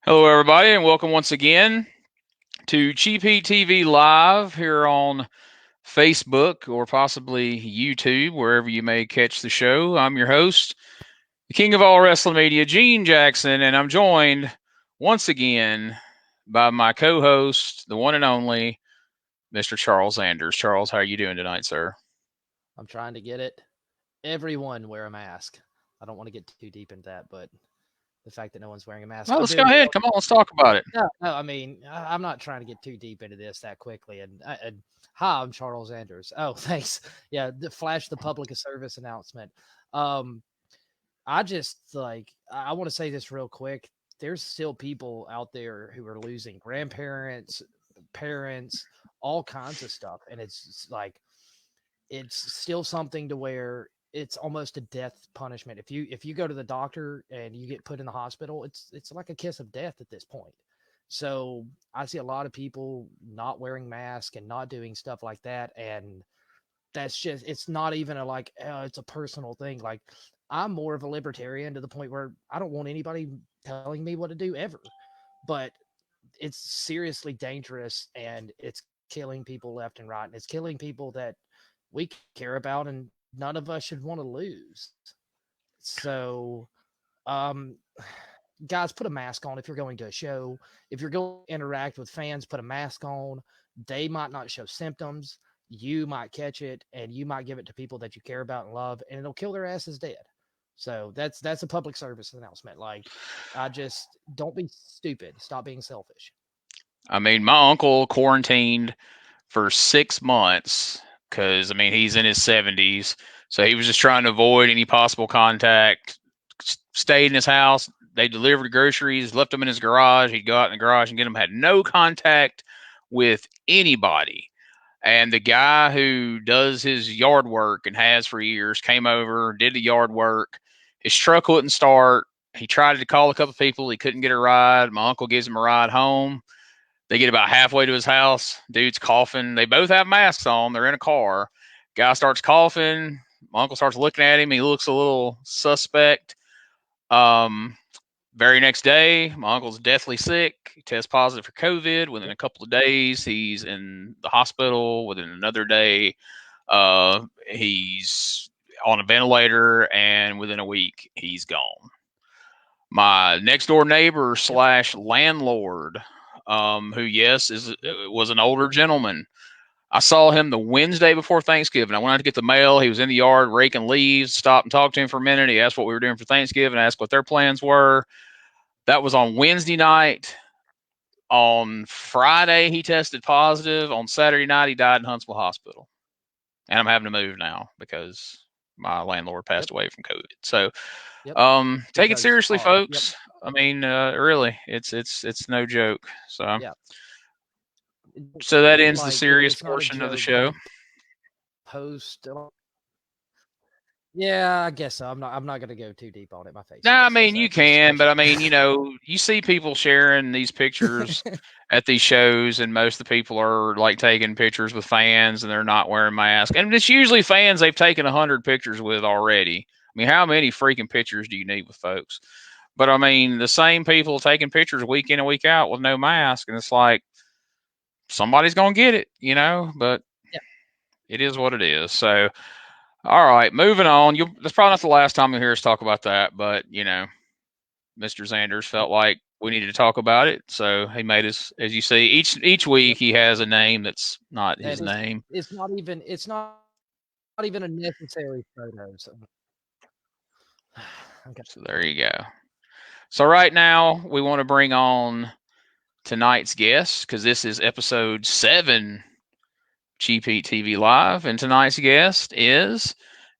Hello, everybody, and welcome once again to CheapHeatTV Live here on Facebook or possibly YouTube, wherever you may catch the show. I'm your host, the king of all wrestling media, Gene Jackson, and I'm joined once again by my co-host, the one and only Mr. Charles Anders. Charles, how are you doing tonight, sir? I'm trying to get it. Everyone wear a mask. I don't want to get too deep into that, but the fact that no one's wearing a mask, Well, I'm let's go doing ahead. well. Come on, let's talk about it. No, I mean, I'm not trying to get too deep into this that quickly. And hi, I'm Charles Anders. Oh, thanks. Yeah, flash the public service announcement. Um, I just I want to say this real quick. There's still people out there who are losing grandparents, parents, all kinds of stuff, and it's still something to where it's almost a death punishment. If you go to the doctor and you get put in the hospital, it's like a kiss of death at this point. So I see a lot of people not wearing masks and not doing stuff like that, and that's just it's not even it's a personal thing. Like I'm more of a libertarian to the point where I don't want anybody telling me what to do ever, but it's seriously dangerous and it's killing people left and right, and it's killing people that we care about and none of us should want to lose. So, um, guys, put a mask on if you're going to a show. If you're going to interact with fans, put a mask on. They might not show symptoms. You might catch it, and you might give it to people that you care about and love, and it'll kill their asses dead. So that's a public service announcement. Like, I just don't be stupid. Stop being selfish. I mean, my uncle quarantined for 6 months because, I mean, he's in his 70s. So he was just trying to avoid any possible contact, stayed in his house. They delivered groceries, left them in his garage. He'd go out in the garage and get them, had no contact with anybody. And the guy who does his yard work and has for years came over, did the yard work. His truck wouldn't start. He tried to call a couple people. He couldn't get a ride. My uncle gives him a ride home. They get about halfway to his house. Dude's coughing. They both have masks on. They're in a car. Guy starts coughing. My uncle starts looking at him. He looks a little suspect. Um, Very next day, my uncle's deathly sick. He tests positive for COVID. Within a couple of days, he's in the hospital. Within another day, he's on a ventilator, and within a week, he's gone. My next door neighbor Yep. slash landlord, who yes was an older gentleman. I saw him the Wednesday before Thanksgiving. I went out to get the mail. He was in the yard raking leaves. Stopped and talked to him for a minute. He asked what we were doing for Thanksgiving. Asked what their plans were. That was on Wednesday night. On Friday, he tested positive. On Saturday night, he died in Huntsville Hospital. And I'm having to move now because my landlord passed Yep. away from COVID. So, Yep. take it Because seriously, yep. folks. I mean, really, it's no joke. So, Yeah. that ends the Like serious it's not a portion of the joke. Like show. the post. Yeah, I guess so. I'm not gonna go too deep on it. My face No, I hurts. mean So you next can, but question. I mean, you see people sharing these pictures at these shows, and most of the people are like taking pictures with fans, and they're not wearing masks. And it's usually fans they've taken 100 pictures with already. I mean, how many freaking pictures do you need with folks? But I mean, the same people taking pictures week in and week out with no mask, and it's like somebody's gonna get it. But Yeah. it is what it is. So, all right, moving on. That's probably not the last time you'll hear us talk about that, but Mr. Sanders felt like we needed to talk about it, so he made us. As you see, each week Yep. he has a name that's not And his name. it's not even a necessary photo. So okay. So there you go. So right now we want to bring on tonight's guest because this is episode 7, Cheap Heat TV Live, and tonight's guest is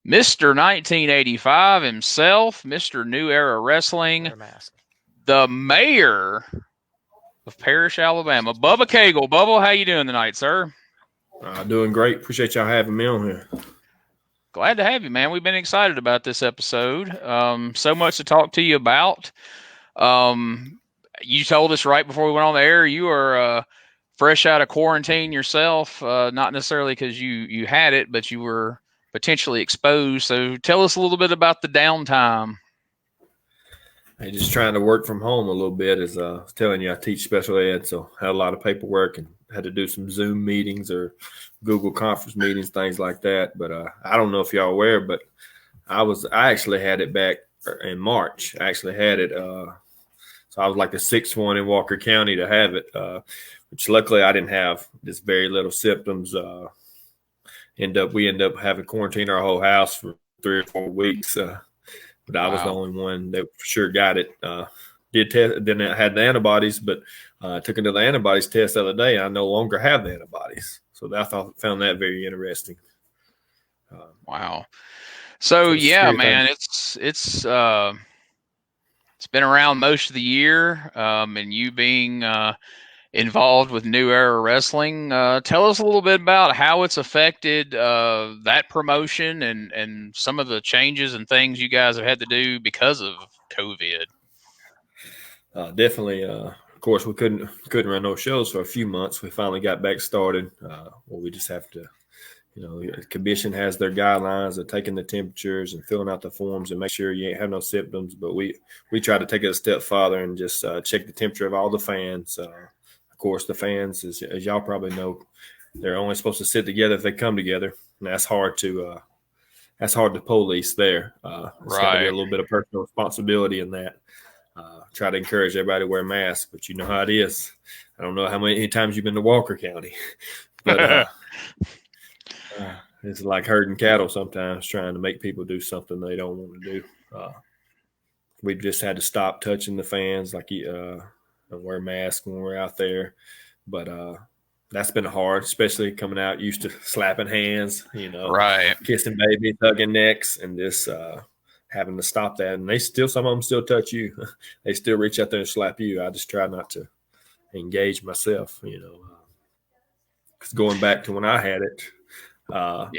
Mr. 1985 himself, Mr. New Era Wrestling, Wear a mask. the mayor of Parrish, Alabama, Bubba Cagle. Bubba, how you doing tonight, sir? Doing great. Appreciate y'all having me on here. Glad to have you, man. We've been excited about this episode. So much to talk to you about. You told us right before we went on the air you are fresh out of quarantine yourself, not necessarily because you had it, but you were potentially exposed. So tell us a little bit about the downtime. just trying to work from home a little bit. As I was telling you, I teach special ed, so had a lot of paperwork and had to do some Zoom meetings or Google conference meetings, things like that. But I don't know if y'all aware, but I actually had it back in March. I actually had it. So I was like the sixth one in Walker County to have it, which luckily I didn't have. Just very little symptoms. We end up having quarantine our whole house for 3 or 4 weeks. But I was the only one that for sure got it. Did test, then I had the antibodies, but took another antibodies test the other day. I no longer have the antibodies, so found that very interesting. Wow. So yeah, man, it's been around most of the year, and you being involved with New Era Wrestling. Tell us a little bit about how it's affected that promotion and some of the changes and things you guys have had to do because of COVID. Definitely. Of course, we couldn't run no shows for a few months. We finally got back started. Well, we just have to, the commission has their guidelines of taking the temperatures and filling out the forms and make sure you ain't have no symptoms. But we try to take it a step farther and just check the temperature of all the fans. Of course, the fans, as y'all probably know, they're only supposed to sit together if they come together, and that's hard to police there. It's got to be a little bit of personal responsibility in that. Try to encourage everybody to wear masks, but you know how it is. I don't know how many times you've been to Walker County, but it's like herding cattle sometimes, trying to make people do something they don't want to do. We just had to stop touching the fans, and wear masks when we're out there. But that's been hard, especially coming out used to slapping hands, kissing babies, hugging necks, and just having to stop that. And some of them still touch you. They still reach out there and slap you. I just try not to engage myself, because going back to when I had it, I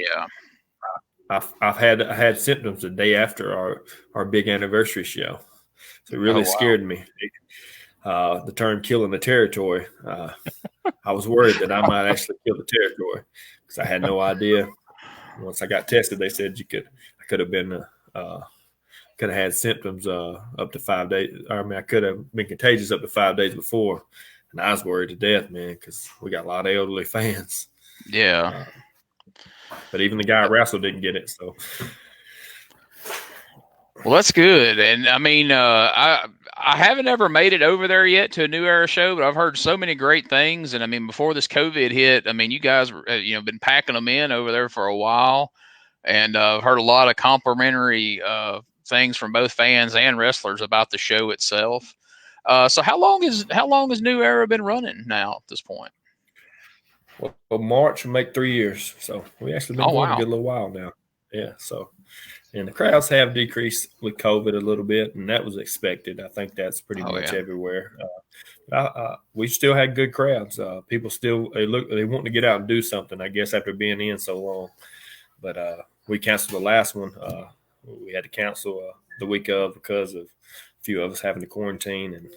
had symptoms the day after our big anniversary show. So it really scared me. The term killing the territory. I was worried that I might actually kill the territory because I had no idea. Once I got tested, they said I could have been could have had symptoms up to 5 days. I could have been contagious up to 5 days before. And I was worried to death, man, because we got a lot of elderly fans. Yeah. But even the guy at Wrestle didn't get it. So, well, that's good. And I mean, I haven't ever made it over there yet to a New Era show, but I've heard so many great things. And I mean, before this COVID hit, I mean, you guys been packing them in over there for a while, and I've heard a lot of complimentary things from both fans and wrestlers about the show itself. So how long has New Era been running now at this point? Well, March will make 3 years. So we actually been going a good little while now. Yeah. So, and the crowds have decreased with COVID a little bit, and that was expected. I think that's pretty much everywhere. We still had good crowds. People still they want to get out and do something, I guess, after being in so long. But we canceled the last one. We had to cancel the week of because of a few of us having to quarantine, and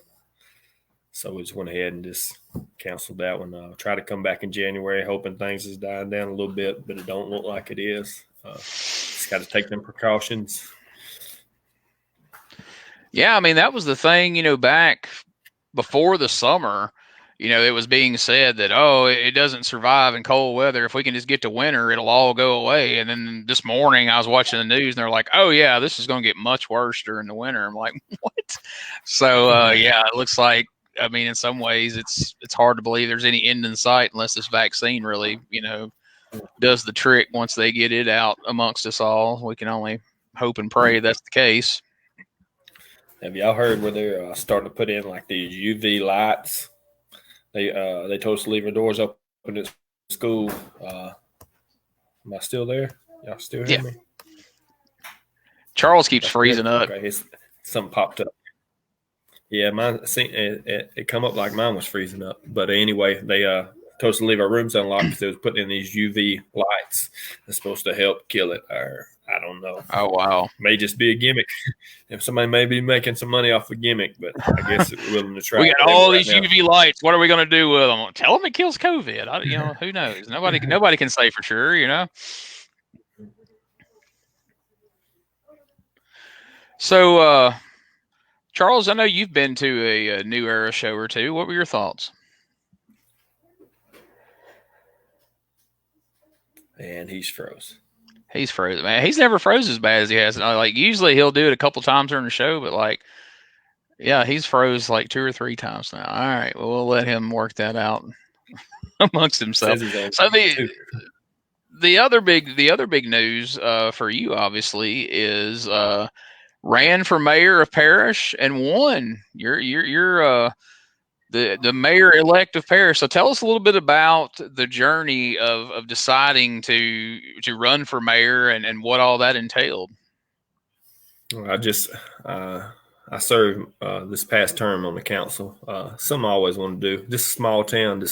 so we just went ahead and just canceled that one. Try to come back in January, hoping things is dying down a little bit, but it don't look like it is. Just got to take them precautions. Yeah, I mean, that was the thing, back before the summer, it was being said that, it doesn't survive in cold weather. If we can just get to winter, it'll all go away. And then this morning I was watching the news and they're like, oh yeah, this is going to get much worse during the winter. I'm like, what? So, it looks like, I mean, in some ways it's hard to believe there's any end in sight unless this vaccine really, does the trick once they get it out amongst us all. We can only hope and pray that's the case. Have y'all heard where they're starting to put in like these UV lights? They told us to leave our doors open at school. Am I still there? Y'all still hear me? Charles keeps freezing up. Okay, something popped up. Yeah, mine. It come up like mine was freezing up. But anyway, they told us to leave our rooms unlocked because they was putting in these UV lights that's supposed to help kill it. Or I don't know. Oh wow, may just be a gimmick. If somebody may be making some money off a gimmick, but I guess we're willing to try. We got all these UV lights. What are we going to do with them? Tell them it kills COVID. Who knows? Nobody can say for sure. So, Charles, I know you've been to a New Era show or two. What were your thoughts? And he's froze. He's frozen, man. He's never froze as bad as he has. Like usually he'll do it a couple times during the show, but like, yeah, he's froze like 2 or 3 times now. All right, well, we'll let him work that out amongst himself. So the other big news for you obviously is ran for mayor of Parrish and won. You're the mayor elect of Parrish. So tell us a little bit about the journey of deciding to run for mayor and what all that entailed. I served this past term on the council. Something I always want to do. Just a small town.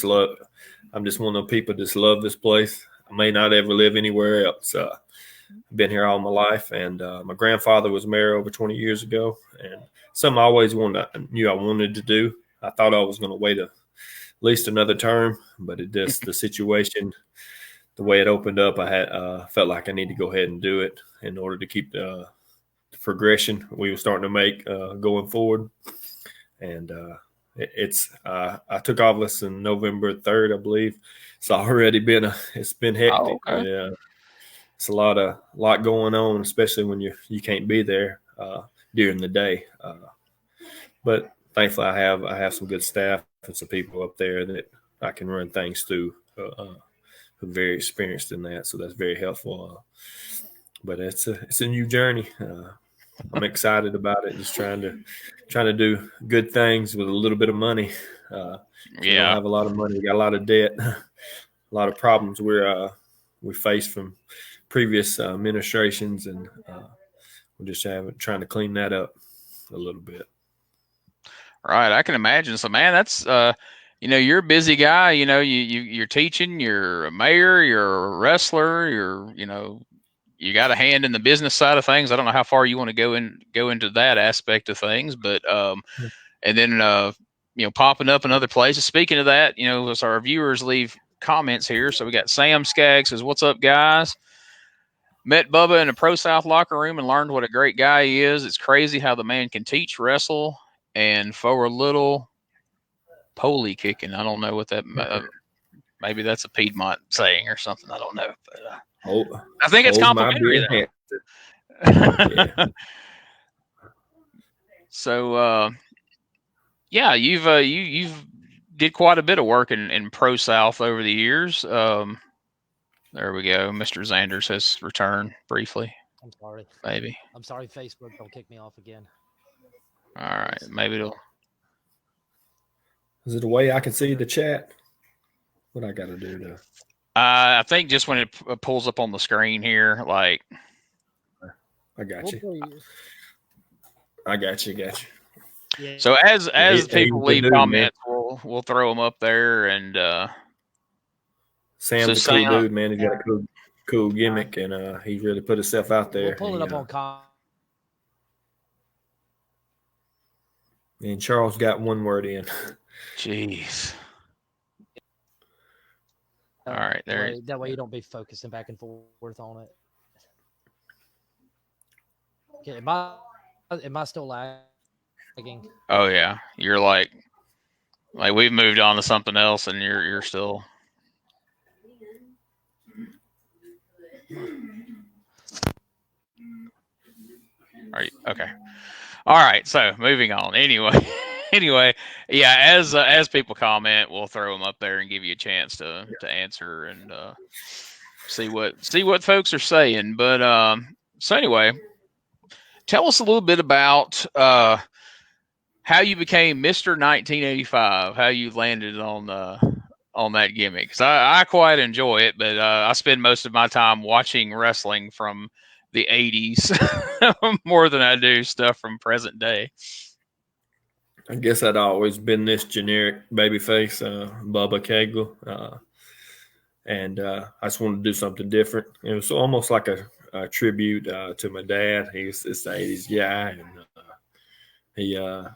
I'm just one of those people that just love this place. I may not ever live anywhere else. I've been here all my life, and my grandfather was mayor over 20 years ago, and something I always knew I wanted to do. I thought I was going to wait at least another term, but the situation, the way it opened up, I had felt like I need to go ahead and do it in order to keep the progression we were starting to make going forward. And I took office in November 3rd, I believe. It's already been hectic. Oh, okay. Yeah, it's a lot going on, especially when you can't be there during the day. But thankfully, I have some good staff and some people up there that I can run things through who are very experienced in that. So that's very helpful. But it's a new journey. I'm excited about it. Just trying to do good things with a little bit of money. We don't have a lot of money. We got a lot of debt, a lot of problems we faced from previous administrations, and we're just trying to clean that up a little bit. Right, I can imagine. So, man, that's you're a busy guy. You're teaching, you're a mayor, you're a wrestler, you got a hand in the business side of things. I don't know how far you want to go into that aspect of things, but and then popping up in other places. Speaking of that, as our viewers leave comments here, so we got Sam Skaggs says, "What's up, guys? Met Bubba in a Pro South locker room and learned what a great guy he is. It's crazy how the man can teach, wrestle, and for a little pole kicking." I don't know what that. Maybe that's a Piedmont saying or something. I don't know, but I think it's complimentary. Yeah. So, you've did quite a bit of work in Pro South over the years. There we go. Mr. Zanders has returned briefly. I'm sorry. Maybe. I'm sorry, Facebook. Don't kick me off again. All right. Maybe it'll. Is it a way I can see the chat? What I got to do to? I think just when it pulls up on the screen here, like. I got you. I got you. Yeah. So as people leave comments, we'll throw them up there, and Sam's a cool dude, man. He's got a cool gimmick, and he really put himself out there. We'll pull it up on. And Charles got one word in. Jeez. All right, there. That way you don't be focusing back and forth on it. Okay, am I still lagging? Oh yeah, you're like we've moved on to something else, and you're still. Are you okay? All right, so moving on. Anyway, yeah. As people comment, we'll throw them up there and give you a chance to answer and see what folks are saying. But so anyway, tell us a little bit about how you became Mr. 1985. How you landed on that gimmick. Because I quite enjoy it, but I spend most of my time watching wrestling from the 80s more than I do stuff from present day. I guess I'd always been this generic babyface, Bubba Cagle, and I just wanted to do something different. It was almost like a tribute to my dad. He's this 80s guy, and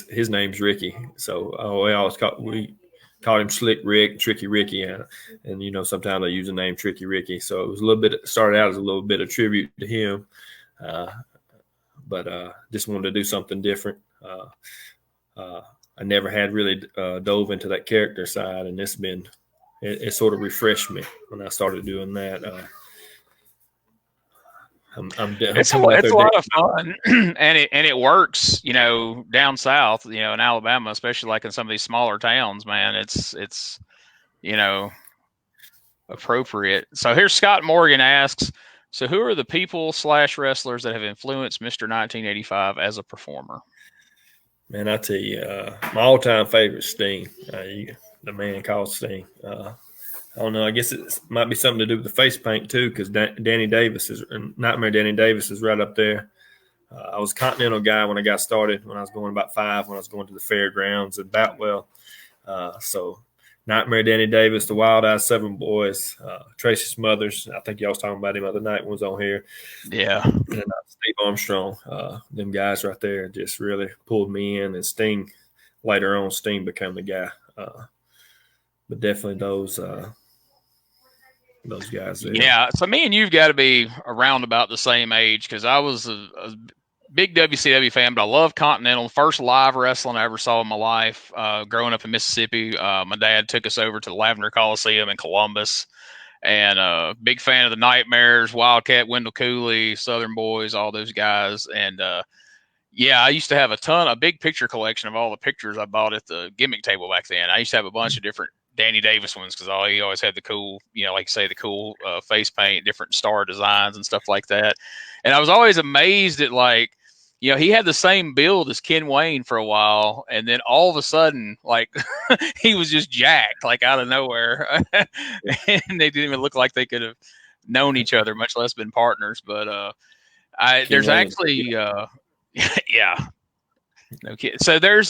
his name's Ricky, so we called him Slick Rick, Tricky Ricky, and sometimes I use the name Tricky Ricky. So it was started out as a little bit of tribute to him. but just wanted to do something different. I never had really dove into that character side, and it sort of refreshed me when I started doing that. It's a lot of fun, and it works. Down south, in Alabama, especially like in some of these smaller towns, man. It's appropriate. So here's Scott Morgan asks, so who are the people / wrestlers that have influenced Mr. 1985 as a performer? Man, I tell you, my all-time favorite Sting, the man called Sting. I don't know. I guess it might be something to do with the face paint too, because Nightmare Danny Davis is right up there. I was a Continental guy when I got started, when I was going about 5, when I was going to the fairgrounds in Boutwell. So Nightmare Danny Davis, the Wild Eyes 7 Boys, Tracy Smothers. I think y'all was talking about him the other night when was on here. Yeah. And Steve Armstrong. Them guys right there just really pulled me in. And Sting, later on, Sting became the guy. But definitely those guys there. Yeah. So me and you've got to be around about the same age, because I was a big WCW fan, but I love Continental. First live wrestling I ever saw in my life. Growing up in Mississippi, my dad took us over to the Lavender Coliseum in Columbus, and big fan of the Nightmares, Wildcat, Wendell Cooley, Southern Boys, all those guys. And yeah, I used to have a big picture collection of all the pictures I bought at the gimmick table back then. I used to have a bunch of different Danny Davis ones, because he always had the cool, like you say, the cool face paint, different star designs and stuff like that. And I was always amazed at, like, he had the same build as Ken Wayne for a while, and then all of a sudden, like, he was just jacked, like, out of nowhere. And they didn't even look like they could have known each other, much less been partners. But there's Wayne, actually, yeah, no kidding. So there's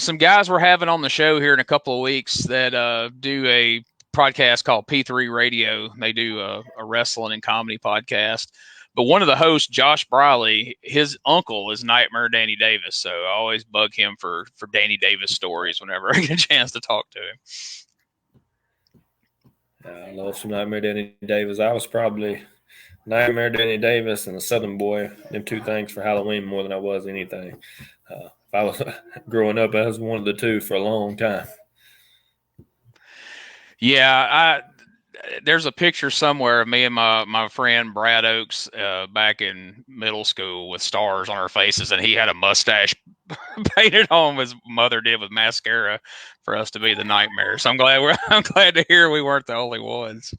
some guys we're having on the show here in a couple of weeks that do a podcast called P3 Radio. They do a wrestling and comedy podcast. But one of the hosts, Josh Briley, his uncle is Nightmare Danny Davis. So I always bug him for Danny Davis stories whenever I get a chance to talk to him. I love some Nightmare Danny Davis. I was probably Nightmare Danny Davis and a Southern Boy, them two things for Halloween more than I was anything. If I was growing up, I was one of the two for a long time. Yeah, there's a picture somewhere of me and my friend Brad Oakes back in middle school with stars on our faces, and he had a mustache painted on his mother did with mascara for us to be the Nightmare. So I'm glad to hear we weren't the only ones.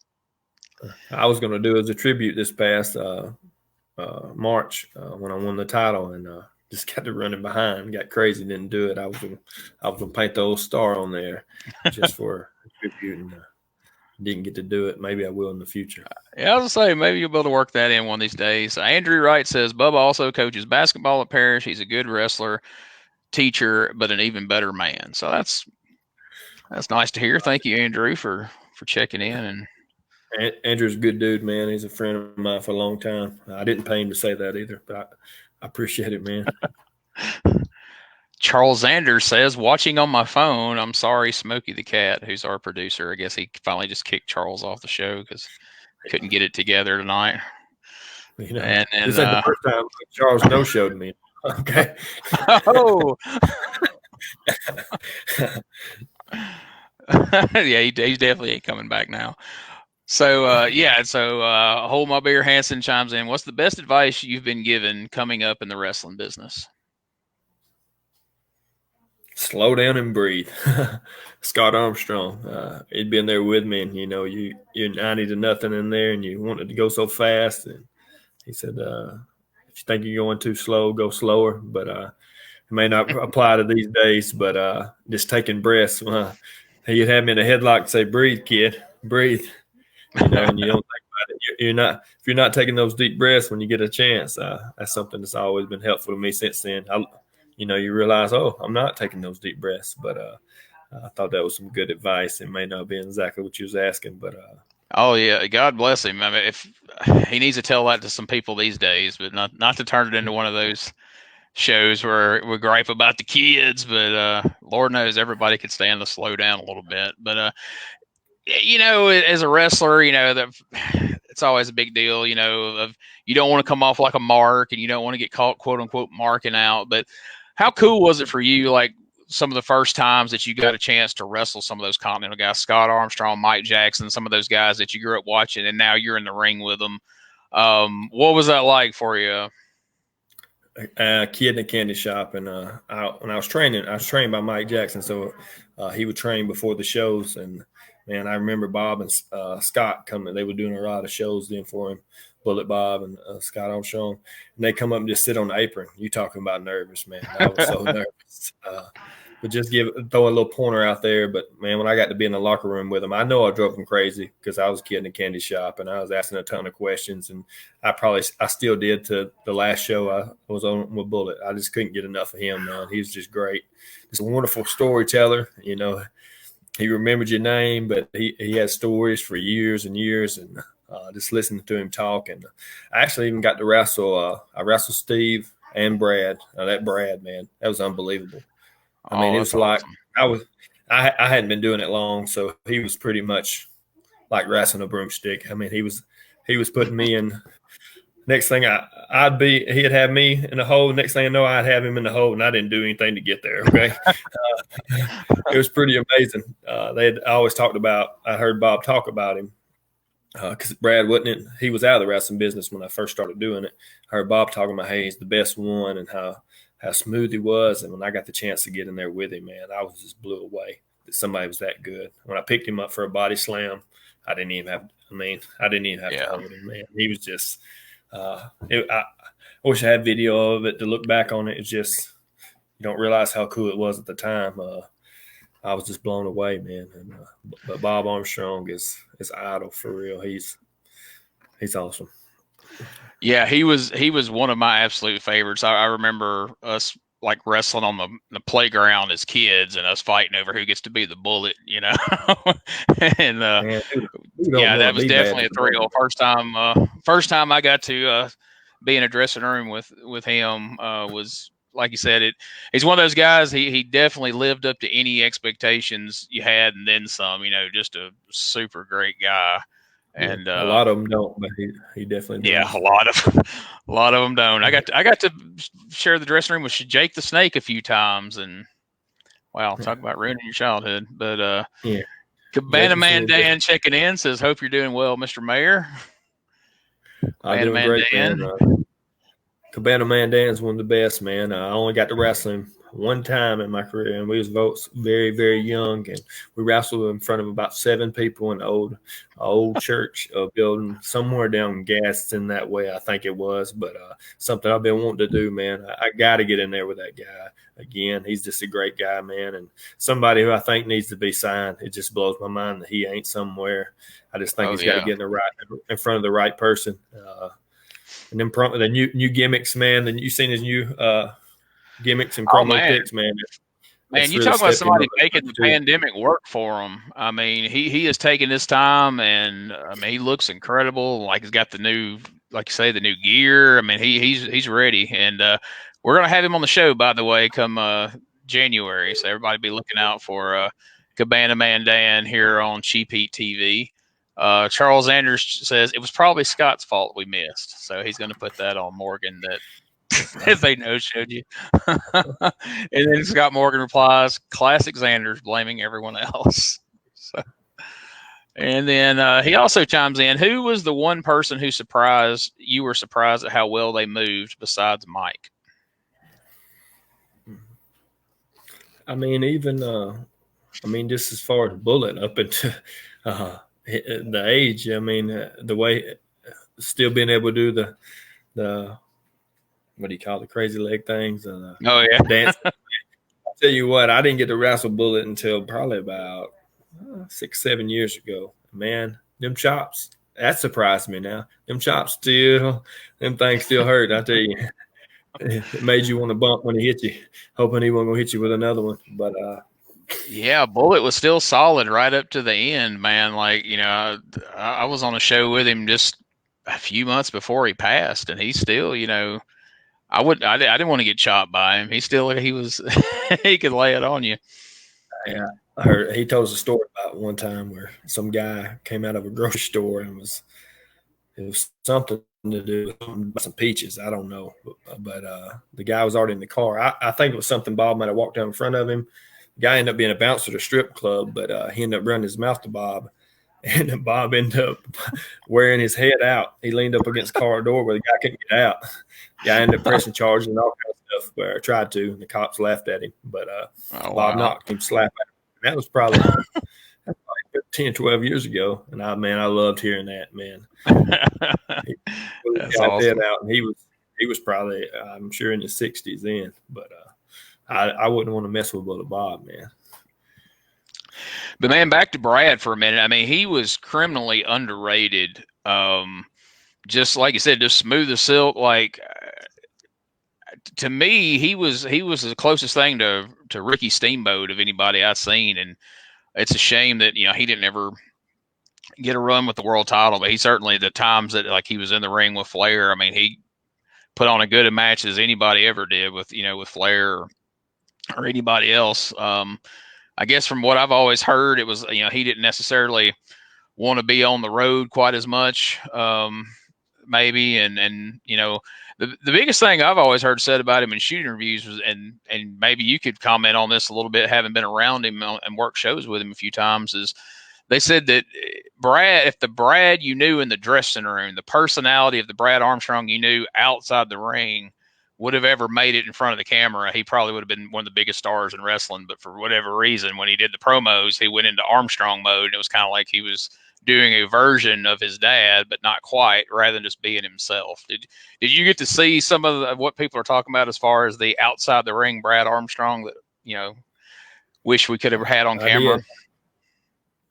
I was going to do as a tribute this past March when I won the title, and just got to running behind, got crazy, didn't do it. I was gonna paint the old star on there just for a tribute, and didn't get to do it. Maybe I will in the future. Yeah, I was gonna say maybe you'll be able to work that in one of these days. Andrew Wright says Bubba also coaches basketball at Parrish. He's a good wrestler, teacher, but an even better man. So that's nice to hear. Thank you, Andrew, for checking in. And Andrew's a good dude, man. He's a friend of mine for a long time. I didn't pay him to say that either, but I appreciate it, man. Charles Anders says, watching on my phone, I'm sorry, Smokey the Cat, who's our producer. I guess he finally just kicked Charles off the show because couldn't get it together tonight. This ain't the first time Charles no-showed me. Okay. Oh. Yeah, he definitely ain't coming back now. So, Hold My Beer Hansen chimes in. What's the best advice you've been given coming up in the wrestling business? Slow down and breathe. Scott Armstrong, he'd been there with me, and you're 90-0 in there, and you wanted to go so fast. And he said, if you think you're going too slow, go slower. But it may not apply to these days. But just taking breaths. He'd have me in a headlock and say, "Breathe, kid, breathe." And you don't think about it. If you're not taking those deep breaths when you get a chance, that's something that's always been helpful to me since then. You realize, I'm not taking those deep breaths, but I thought that was some good advice. It may not be exactly what you was asking, but oh yeah, God bless him. I mean, if he needs to tell that to some people these days, but not to turn it into one of those shows where we gripe about the kids, but Lord knows everybody could stand to slow down a little bit. But as a wrestler, it's always a big deal, of you don't want to come off like a mark and you don't want to get caught, quote unquote, marking out. But how cool was it for you, like some of the first times that you got a chance to wrestle some of those Continental guys, Scott Armstrong, Mike Jackson, some of those guys that you grew up watching, and now you're in the ring with them? What was that like for you? Kid in a candy shop, and when I was trained by Mike Jackson, so he would train before the shows. And man, I remember Bob and Scott coming. They were doing a lot of shows then for him. Bullet Bob and Scott Armstrong, and they come up and just sit on the apron. You talking about nervous, man? I was so nervous. But just throw a little pointer out there. But man, when I got to be in the locker room with them, I know I drove them crazy because I was a kid in a candy shop and I was asking a ton of questions. And I still did to the last show I was on with Bullet. I just couldn't get enough of him, man. He was just great. He's a wonderful storyteller. He remembered your name, but he had stories for years and years. And just listening to him talk. And I actually even got to wrestle. I wrestled Steve and Brad. That Brad, man, that was unbelievable. I mean, it was like awesome. I hadn't been doing it long, so he was pretty much like wrestling a broomstick. I mean, he was putting me in. Next thing he'd have me in the hole. Next thing I know, I'd have him in the hole, and I didn't do anything to get there. Okay, it was pretty amazing. They had always talked about. I heard Bob talk about him because Brad he was out of the wrestling business when I first started doing it. I heard Bob talking about, hey, he's the best one, and how smooth he was. And when I got the chance to get in there with him, man, I was just blew away that somebody was that good. When I picked him up for a body slam, I didn't even have to hold him, man. He was just I wish I had video of it to look back on it. It's just, you don't realize how cool it was at the time. I was just blown away, man. And but Bob Armstrong is idol for real. He's awesome. Yeah, he was one of my absolute favorites. I remember us like wrestling on the playground as kids and us fighting over who gets to be the Bullet, and man, that was definitely a thrill. First time I got to be in a dressing room with him was, like you said, he's one of those guys. He definitely lived up to any expectations you had and then some. Just a super great guy. And a lot of them don't, but he definitely does. Yeah, a lot of them don't. I got to share the dressing room with Jake the Snake a few times, and wow, talk about ruining your childhood. But Cabana Man Dan checking in says, "Hope you're doing well, Mr. Mayor." Cabana Man great, Dan. Cabana Man Dan's one of the best, man. I only got to wrestle him one time in my career, and we was both very, very young, and we wrestled in front of about 7 people in the old church building somewhere down Gaston that way, I think it was. But something I've been wanting to do, man. I got to get in there with that guy again. He's just a great guy, man, and somebody who I think needs to be signed. It just blows my mind that he ain't somewhere. I just think he's got to get in front of the right person. And then the new gimmicks, man. And you seen his new gimmicks and promo picks, man. Man, you talk about somebody making the pandemic work for him. I mean, he has taken his time, and I mean, he looks incredible. Like, he's got the new, like you say, the new gear. I mean, he's ready, and we're gonna have him on the show, by the way, come January. So everybody be looking out for Cabana Man Dan here on CheapHeatTV. Charles Anders says it was probably Scott's fault we missed, so he's going to put that on Morgan that they no-showed you. And then Scott Morgan replies, "Classic Xanders blaming everyone else." So, and then he also chimes in, "Who was the one person who you were surprised at how well they moved besides Mike?" I mean, even just as far as Bullet up into the age, I mean, the way still being able to do the what do you call it, the crazy leg things? Dance. I'll tell you what, I didn't get to wrestle Bullet until probably about 6-7 years ago. Man, them chops, that surprised me now. Them chops them things still hurt, I tell you. It made you want to bump when he hit you, hoping he wasn't going to hit you with another one. But yeah, Bullet was still solid right up to the end, man. Like, I was on a show with him just a few months before he passed, and he's still, I didn't want to get chopped by him. He was he could lay it on you. Yeah, I heard he told us a story about one time where some guy came out of a grocery store and it was something to do with some peaches. I don't know, but the guy was already in the car. I think it was something Bob might have walked down in front of him. The guy ended up being a bouncer at a strip club, but he ended up running his mouth to Bob, and Bob ended up wearing his head out. He leaned up against the car door where the guy couldn't get out. The guy ended up pressing charges and all kinds of stuff, or tried to, and the cops laughed at him. But Bob knocked him, slapped him. That was probably 10, 12 years ago. And I loved hearing that, man. He That's got awesome. that out, and he was probably, I'm sure, in his 60s then. But I wouldn't want to mess with Bullet Bob, man. But man, back to Brad for a minute. I mean, he was criminally underrated. Just like you said, just smooth as silk. Like to me, he was the closest thing to Ricky Steamboat of anybody I've seen, and it's a shame that he didn't ever get a run with the world title. But he certainly, the times that like he was in the ring with Flair, I mean, he put on a good a match as anybody ever did with with Flair or anybody else. I guess from what I've always heard, it was he didn't necessarily want to be on the road quite as much, maybe, and the biggest thing I've always heard said about him in shoot interviews was, and maybe you could comment on this a little bit, having been around him and worked shows with him a few times, is they said that if the Brad you knew in the dressing room, the personality of the Brad Armstrong you knew outside the ring would have ever made it in front of the camera, he probably would have been one of the biggest stars in wrestling. But for whatever reason, when he did the promos, he went into Armstrong mode, and it was kind of like he was doing a version of his dad, but not quite, rather than just being himself. Did you get to see some of what people are talking about as far as the outside the ring Brad Armstrong that wish we could have had on camera?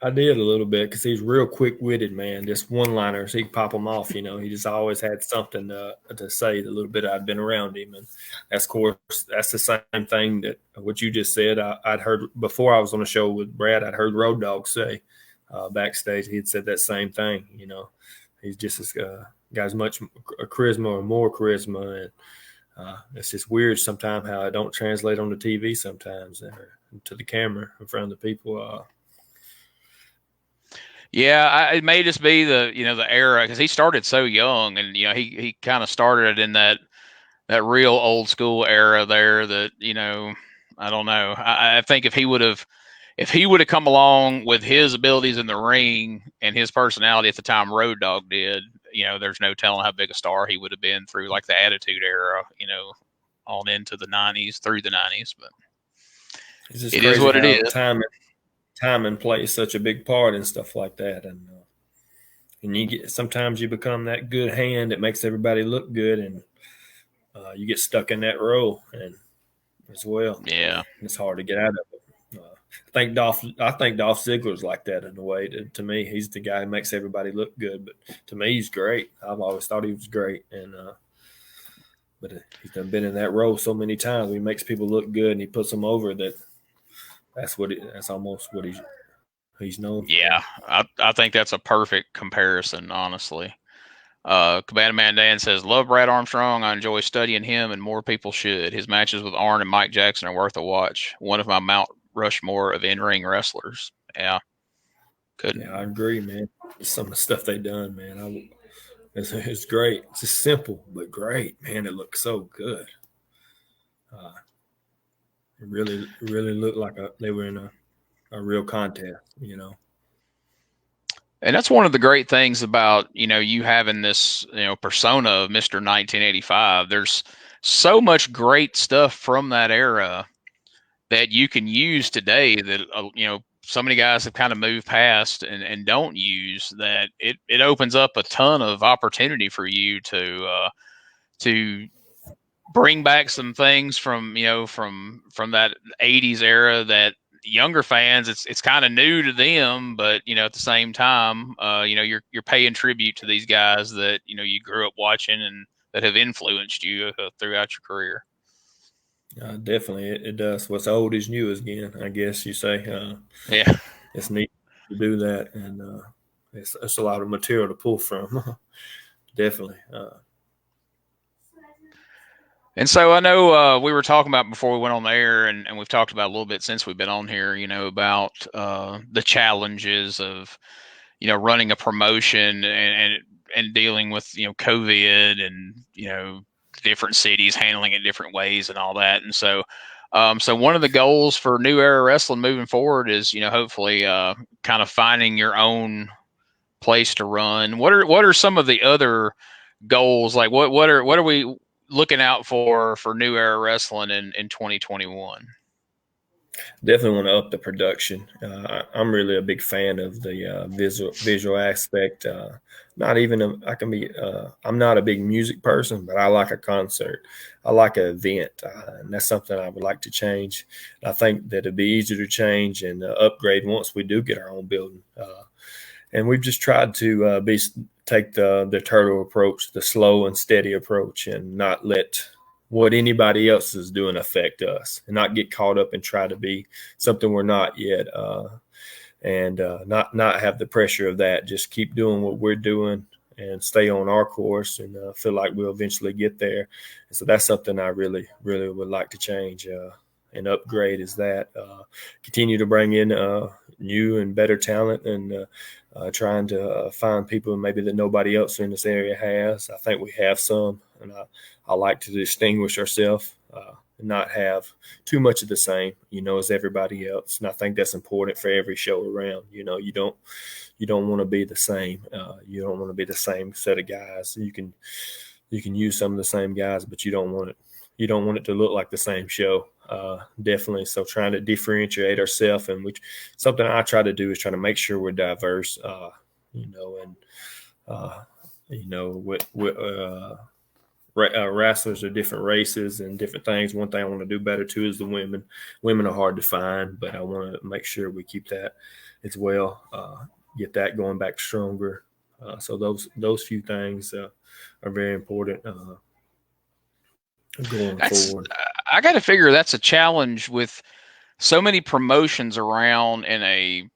I did a little bit because he's real quick-witted, man. Just one-liners, he could pop them off. He just always had something to say. The little bit I'd been around him, and that's, of course, that's the same thing that what you just said. I'd heard before I was on a show with Brad. I'd heard Road Dogg say backstage. He had said that same thing. He's just as got as much charisma or more charisma, and it's just weird sometimes how it don't translate on the TV sometimes or to the camera in front of the people. Yeah, it may just be the the era, because he started so young, and he kind of started in that real old school era there. That I don't know. I think if he would have come along with his abilities in the ring and his personality at the time Road Dogg did, there's no telling how big a star he would have been through like the Attitude Era, on into the '90s, through the '90s. But it is what it is. Time and plays such a big part and stuff like that, and sometimes you become that good hand that makes everybody look good, and you get stuck in that role, and as well, yeah, it's hard to get out of it. I think Dolph Ziggler's like that in a way. To me, he's the guy who makes everybody look good, but to me, he's great. I've always thought he was great, and but he's been in that role so many times. He makes people look good, and he puts them over. That's almost what he's known for. Yeah, I think that's a perfect comparison, honestly. Cabana Man Dan says, love Brad Armstrong. I enjoy studying him, and more people should. His matches with Arn and Mike Jackson are worth a watch. One of my Mount Rushmore of in-ring wrestlers. Yeah. Couldn't. Yeah, I agree, man. Some of the stuff they done, man. It's great. It's just simple, but great. Man, it looks so good. It really looked like they were in a real contest, And that's one of the great things about, you having this, persona of Mr. 1985. There's so much great stuff from that era that you can use today that, so many guys have kind of moved past and don't use, that it opens up a ton of opportunity for you to bring back some things from that 80s era that younger fans, it's kind of new to them, but at the same time, you're paying tribute to these guys that you grew up watching and that have influenced you throughout your career. Definitely, it does. What's old is new again, I guess you say. Yeah, it's neat to do that, and it's a lot of material to pull from. Definitely. And so I know we were talking about before we went on the air, and we've talked about a little bit since we've been on here, about the challenges of, running a promotion and dealing with, COVID and, different cities handling it different ways and all that. And so, so one of the goals for New Era Wrestling moving forward is, hopefully kind of finding your own place to run. What are some of the other goals? Like what are we looking out for New Era Wrestling in 2021? Definitely want to up the production. I'm really a big fan of the visual aspect. Not even I can be. I'm not a big music person, but I like a concert. I like an event, and that's something I would like to change. I think that it'd be easier to change and upgrade once we do get our own building. And we've just tried to take the turtle approach, the slow and steady approach, and not let what anybody else is doing affect us, and not get caught up and try to be something we're not yet, and not have the pressure of that. Just keep doing what we're doing and stay on our course, and feel like we'll eventually get there. And so that's something I really would like to change and upgrade, is that continue to bring in new and better talent, and trying to find people maybe that nobody else in this area has. I think we have some, and I like to distinguish ourselves and not have too much of the same, as everybody else. And I think that's important for every show around. You don't want to be the same. You don't want to be the same set of guys. You can use some of the same guys, but you don't want it to look like the same show. Definitely. So trying to differentiate ourselves, and which something I try to do is try to make sure we're diverse, with wrestlers are different races and different things. One thing I want to do better too is the women. Women are hard to find, but I want to make sure we keep that as well. Get that going back stronger. So those few things are very important going forward. I got to figure that's a challenge with so many promotions around in a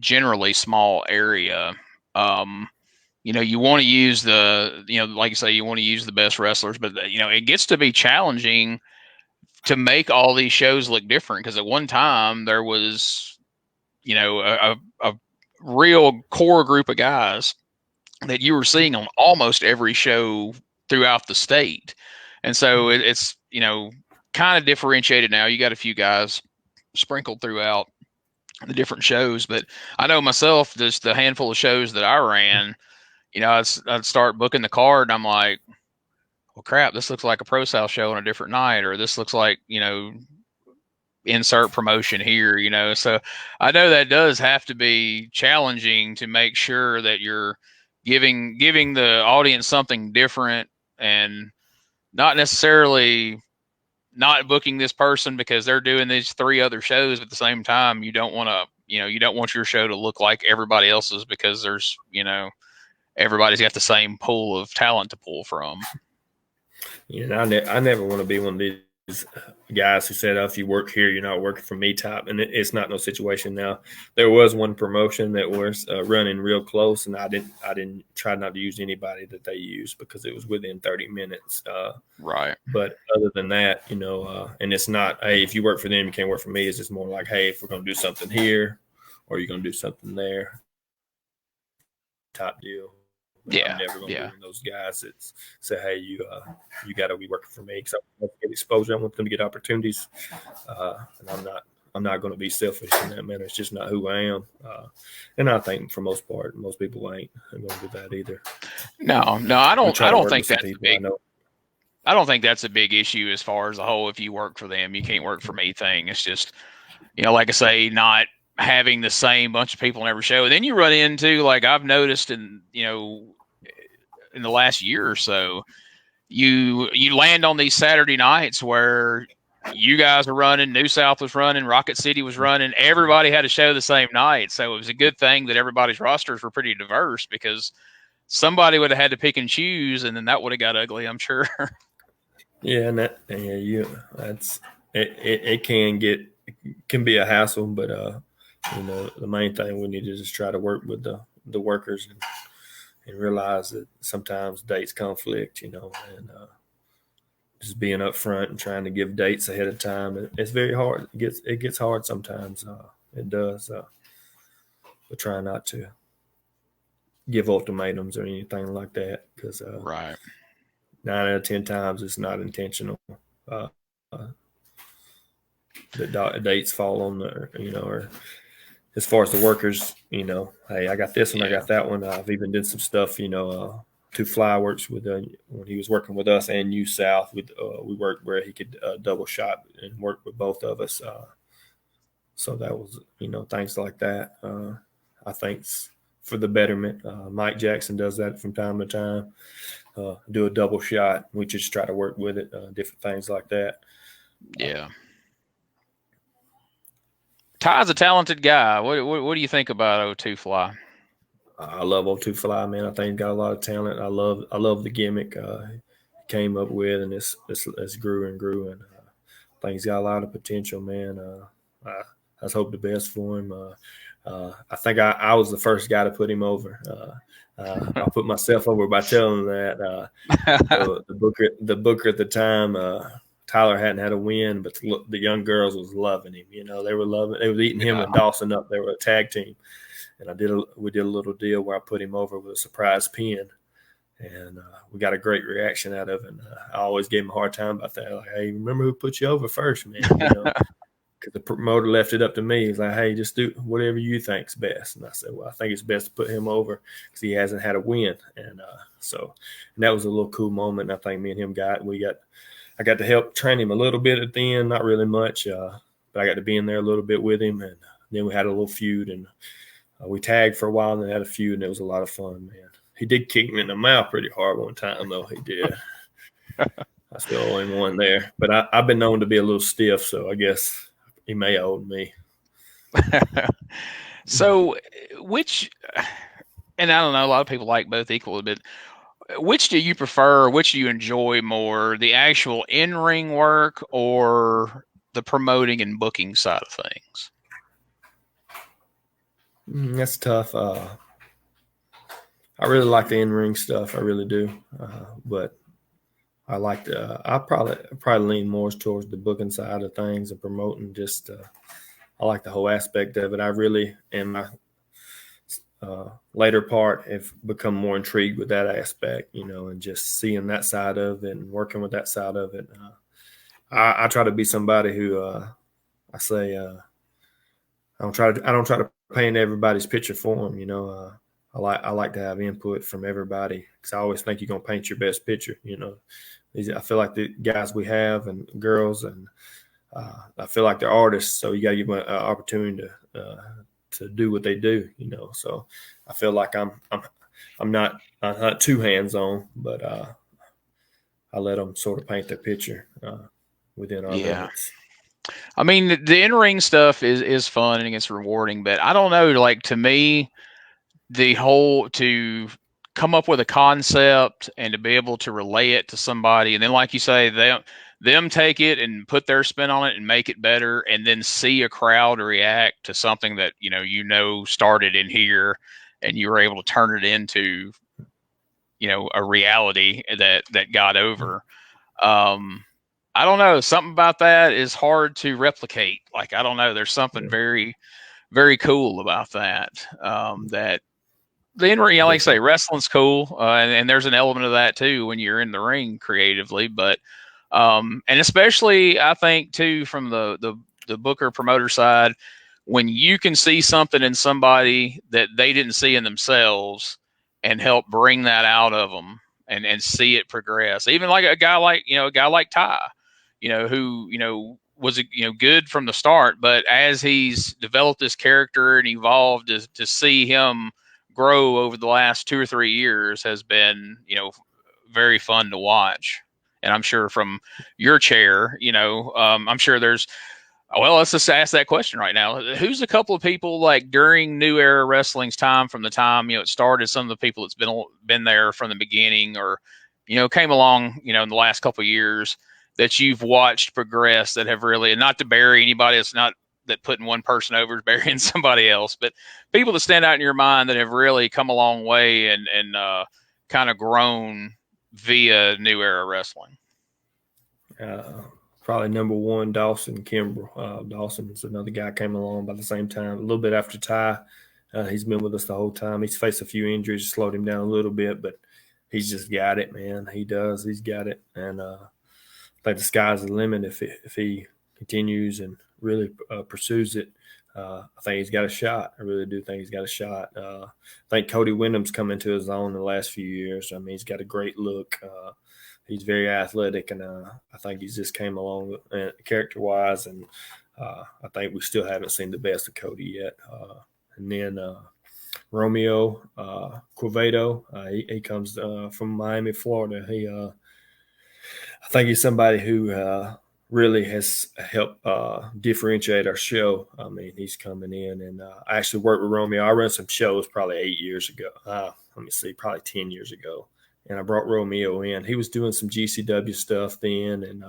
generally small area. You want to use like you say, you want to use the best wrestlers, but it gets to be challenging to make all these shows look different, because at one time there was, a real core group of guys that you were seeing on almost every show throughout the state. And so it's, kind of differentiated now. You got a few guys sprinkled throughout the different shows, but I know myself, just the handful of shows that I ran, I'd start booking the card, and I'm like, well, crap, this looks like a Pro South show on a different night, or this looks like, insert promotion here. So I know that does have to be challenging to make sure that you're giving the audience something different, and not necessarily not booking this person because they're doing these 3 other shows at the same time. You don't want to, you don't want your show to look like everybody else's, because there's, everybody's got the same pool of talent to pull from. Yeah, I never want to be one of these guys who said, "Oh, if you work here, you're not working for me," type. And it's not no situation now. There was one promotion that was running real close, and I didn't try not to use anybody that they used, because it was within 30 minutes. Right. But other than that, and it's not, hey, if you work for them, you can't work for me. It's just more like, hey, if we're going to do something here, or you're going to do something there, type deal. Yeah, I'm never going to be one of those guys that say, "Hey, you got to be working for me," because I want to get exposure. I want them to get opportunities, and I'm not going to be selfish in that manner. It's just not who I am, and I think for most part, most people ain't going to do that either. No, I don't think that's a big. I don't think that's a big issue as far as the whole, if you work for them, you can't work for me thing. It's just, like I say, not having the same bunch of people in every show. And then you run into, like I've noticed in the last year or so, you land on these Saturday nights where you guys are running, New South was running, Rocket City was running, everybody had a show the same night. So it was a good thing that everybody's rosters were pretty diverse, because somebody would have had to pick and choose, and then that would have got ugly, I'm sure. Yeah, and it can be a hassle, but the main thing we need to just try to work with the workers, and realize that sometimes dates conflict, and just being up front and trying to give dates ahead of time. It's very hard. It gets hard sometimes. It does. But try not to give ultimatums or anything like that, because Right. 9 out of 10 times it's not intentional. The dates fall on or as far as the workers, hey, I got this one, I got that one. I've even did some stuff, to Fly works with when he was working with us and New South. We worked where he could double shot and work with both of us. So that was, things like that. I think for the betterment. Mike Jackson does that from time to time. Do a double shot. We just try to work with it, different things like that. Yeah. Ty's a talented guy. What do you think about O2 Fly? I love O2 Fly, man. I think he got a lot of talent. I love the gimmick he came up with, and it's grew and grew, and I think he's got a lot of potential, man. I just hope the best for him. I think I was the first guy to put him over. I put myself over by telling him that the booker at the time, Tyler hadn't had a win, but the young girls was loving him. They were eating him and Dawson up. They were a tag team, and we did a little deal where I put him over with a surprise pin, and we got a great reaction out of it. And I always gave him a hard time about that. Like, hey, remember who put you over first, man? Because the promoter left it up to me. He's like, hey, just do whatever you think's best. And I said, well, I think it's best to put him over because he hasn't had a win. And and that was a little cool moment. And I think me and him I got to help train him a little bit at the end, not really much, but I got to be in there a little bit with him. And then we had a little feud, and we tagged for a while and then had a feud, and it was a lot of fun, man. He did kick me in the mouth pretty hard one time, though. He did. I still owe him one there. But I've been known to be a little stiff, so I guess he may have owed me. So, and I don't know, a lot of people like both equally, but which do you prefer? Which do you enjoy more, the actual in-ring work or the promoting and booking side of things? That's tough. I really like the in-ring stuff. I really do. But I like I probably lean more towards the booking side of things and promoting. I like the whole aspect of it. I really, in my later part, have become more intrigued with that aspect, and just seeing that side of it and working with that side of it. I try to be somebody who I say I don't try to paint everybody's picture for them. I like to have input from everybody because I always think you're gonna paint your best picture. I feel like the guys we have and girls, and I feel like they're artists, so you got to give them an opportunity to do what they do. So I feel like I'm not too hands on, but I let them sort of paint their picture within our limits. I mean, the in-ring stuff is fun and it's rewarding, but I don't know, like, to me, the whole to come up with a concept and to be able to relay it to somebody, and then, like you say, them take it and put their spin on it and make it better, and then see a crowd react to something that started in here, and you were able to turn it into a reality that got over. I don't know, something about that is hard to replicate. Like, I don't know, there's something very, very cool about that. That the in-ring, like I say, wrestling's cool, and there's an element of that too when you're in the ring creatively. But and especially, I think too, from the booker promoter side, when you can see something in somebody that they didn't see in themselves and help bring that out of them and see it progress. Even like a guy like Ty, who was good from the start, but as he's developed this character and evolved, to see him grow over the last 2 or 3 years has been, very fun to watch. And I'm sure from your chair, I'm sure there's, well, let's just ask that question right now. Who's a couple of people, like, during New Era Wrestling's time, from the time, it started, some of the people that's been there from the beginning, or, came along, in the last couple of years, that you've watched progress, that have really, and not to bury anybody, it's not that putting one person over is burying somebody else, but people that stand out in your mind that have really come a long way and kind of grown via New Era Wrestling? Probably number one, Dawson Kimbrell. Dawson's another guy came along by the same time, a little bit after Ty. He's been with us the whole time. He's faced a few injuries, slowed him down a little bit, but he's just got it, man. He does. He's got it. And I think the sky's the limit if he continues and really pursues it. I think he's got a shot. I really do think he's got a shot. I think Cody Wyndham's come into his own in the last few years. I mean, he's got a great look. He's very athletic, and I think he's just came along character-wise, and I think we still haven't seen the best of Cody yet. And then Romeo Quevedo, he comes from Miami, Florida. I think he's somebody who really has helped differentiate our show. I mean, he's coming in, and I actually worked with Romeo. I ran some shows probably 8 years ago. Probably 10 years ago. And I brought Romeo in. He was doing some GCW stuff then and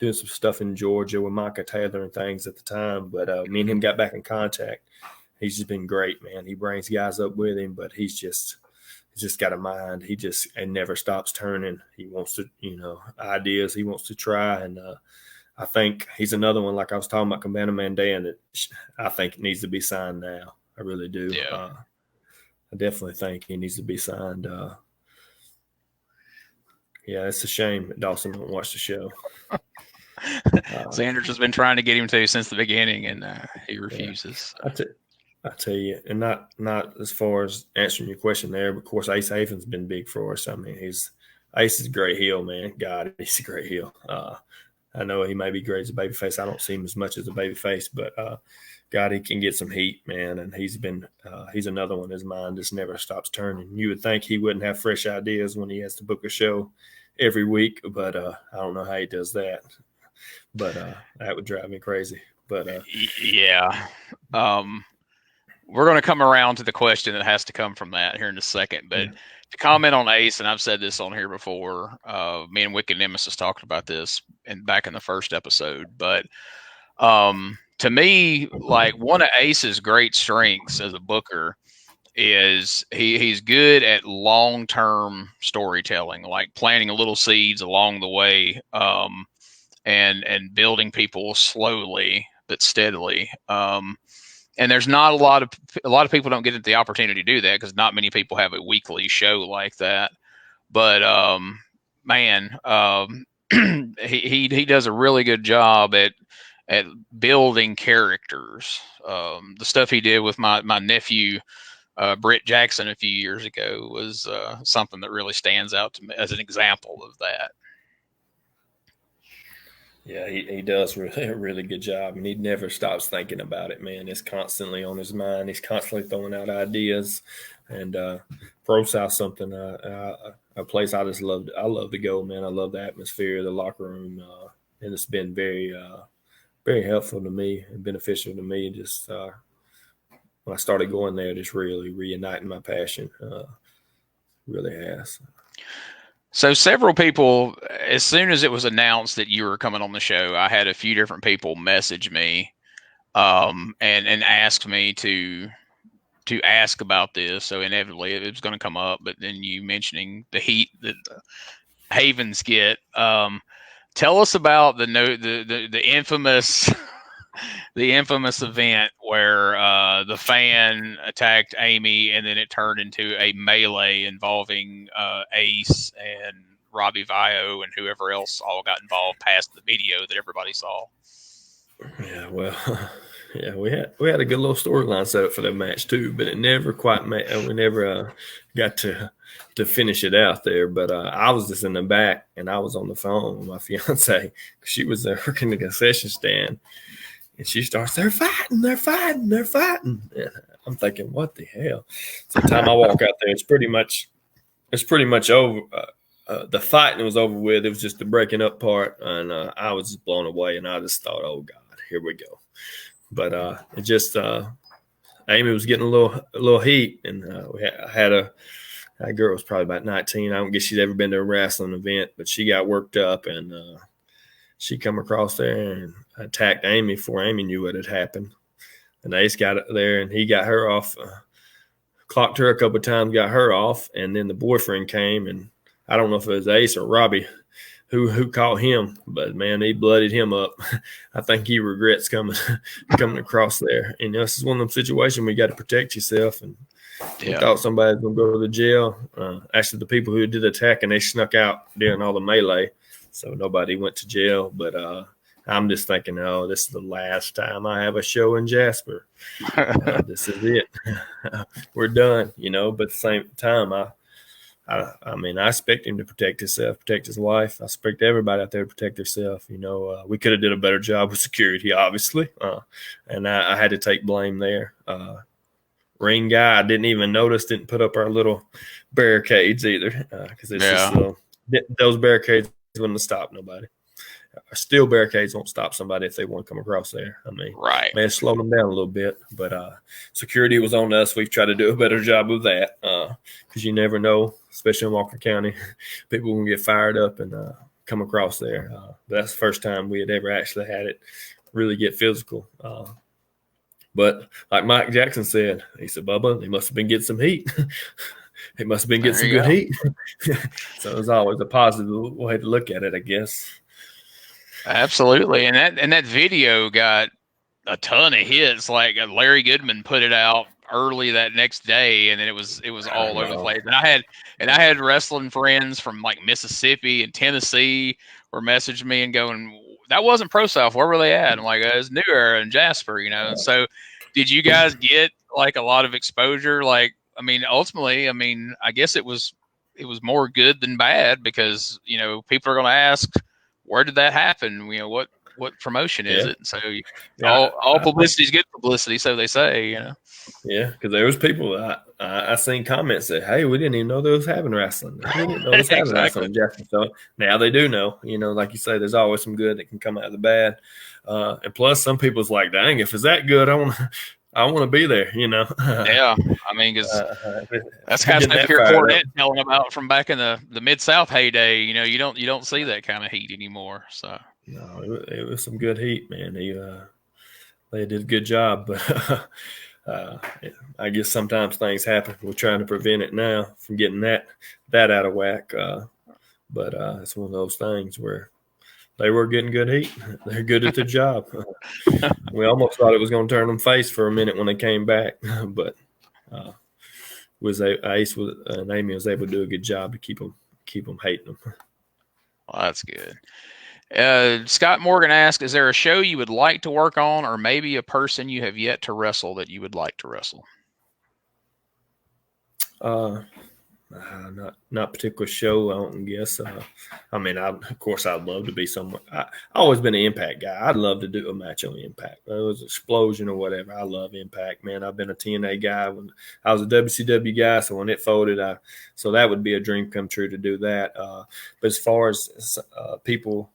doing some stuff in Georgia with Micah Taylor and things at the time. But me and him got back in contact. He's just been great, man. He brings guys up with him, but he's just got a mind. He just and never stops turning. He wants to, ideas he wants to try. And I think he's another one, like I was talking about Cabana Man Dan, that I think needs to be signed now. I really do. Yeah. I definitely think he needs to be signed. Yeah, it's a shame that Dawson don't watch the show. Sanders has been trying to get him to since the beginning, and he refuses. Yeah. I tell you, and not as far as answering your question there, but of course Ace Haven's Been big for us. I mean, Ace is a great heel, man. God, he's a great heel. I know he may be great as a babyface. I don't see him as much as a babyface, but God, he can get some heat, man. And he's another one. His mind just never stops turning. You would think he wouldn't have fresh ideas when he has to book a show every week, but I don't know how he does that. But that would drive me crazy. But yeah. We're going to come around to the question that has to come from that here in a second. But to comment on Ace, and I've said this on here before, me and Wicked Nemesis talked about this back in the first episode. But to me, like one of Ace's great strengths as a booker is he's good at long-term storytelling, like planting little seeds along the way and building people slowly but steadily. And there's not a lot of people don't get the opportunity to do that because not many people have a weekly show like that. But he does a really good job at building characters. The stuff he did with my nephew Britt Jackson a few years ago was something that really stands out to me as an example of that. Yeah, he does a really good job, and he never stops thinking about it, man. It's constantly on his mind. He's constantly throwing out ideas, and Pro South something a place I just love. I love to go, man. I love the atmosphere, the locker room, and it's been very, very helpful to me and beneficial to me. Just when I started going there, just really reigniting my passion. Really has. So several people, as soon as it was announced that you were coming on the show, I had a few different people message me and ask me to ask about this. So inevitably it was going to come up, but then you mentioning the heat that the Havens get. Tell us about the infamous the infamous event where the fan attacked Amy, and then it turned into a melee involving Ace and Robbie Vio and whoever else all got involved past the video that everybody saw. Yeah, well, yeah, we had a good little storyline set up for that match too, but it never quite made. We never got to finish it out there. But I was just in the back, and I was on the phone with my fiance. She was there working the concession stand. And she starts, they're fighting. And I'm thinking, what the hell? So the time I walk out there, it's pretty much over. The fighting was over with. It was just the breaking up part. And I was just blown away. And I just thought, oh, God, here we go. But it just Amy was getting a little heat. And I had a girl was probably about 19. I don't guess she'd ever been to a wrestling event. But she got worked up. And she come across there and attacked Amy before Amy knew what had happened. And Ace got there, and he got her off, clocked her a couple of times, got her off, and then the boyfriend came, and I don't know if it was Ace or Robbie who caught him, but man, he bloodied him up. I think he regrets coming across there. And this is one of them situations where you got to protect yourself. And we thought somebody was going to go to jail. Actually, the people who did the attacking, they snuck out during all the melee, so nobody went to jail. But I'm just thinking, oh, this is the last time I have a show in Jasper. This is it. We're done, But at the same time, I mean, I expect him to protect himself, protect his wife. I expect everybody out there to protect themselves. We could have did a better job with security, obviously, and I had to take blame there. Ring guy, I didn't even notice, didn't put up our little barricades either, because it's just those barricades wouldn't have stopped nobody. Steel barricades won't stop somebody if they want to come across there. I mean, man, slow them down a little bit. But security was on us. We've tried to do a better job of that because you never know, especially in Walker County, people will get fired up and come across there. But that's the first time we had ever actually had it really get physical. But like Mike Jackson said, he said, Bubba, they must have been getting some heat. He must have been getting some good heat. So it was always a positive way to look at it, I guess. Absolutely. And that video got a ton of hits. Like Larry Goodman put it out early that next day, and then it was all over the place. And I had wrestling friends from like Mississippi and Tennessee were messaging me and going, that wasn't Pro South. Where were they at? I'm like, it's New Era in Jasper, So did you guys get like a lot of exposure? Like, I mean, ultimately, I guess it was more good than bad because, people are going to ask, where did that happen? What promotion is it? So all publicity is good publicity, so they say. Yeah, because there was people I seen comments that, hey, we didn't even know there was having wrestling. We didn't know there was having wrestling in Jackson. So now they do know. Like you say, there's always some good that can come out of the bad. And plus, some people's like, dang, if it's that good, I want to be there. Yeah, because that's kind of stuff you hear Cornette telling about from back in the Mid-South heyday. You don't see that kind of heat anymore. So no, it was some good heat, man. They did a good job, but I guess sometimes things happen. We're trying to prevent it now from getting that out of whack. But it's one of those things where they were getting good heat. They're good at their job. We almost thought it was going to turn them face for a minute when they came back, but Ace and Amy was able to do a good job to keep them hating them. Well, that's good. Scott Morgan asked, is there a show you would like to work on, or maybe a person you have yet to wrestle that you would like to wrestle? Not particular show, I don't guess. Of course, I'd love to be somewhere. I've always been an Impact guy. I'd love to do a match on Impact. Whether it was Explosion or whatever. I love Impact, man. I've been a TNA guy when I was a WCW guy, so when it folded, so that would be a dream come true to do that. But as far as people,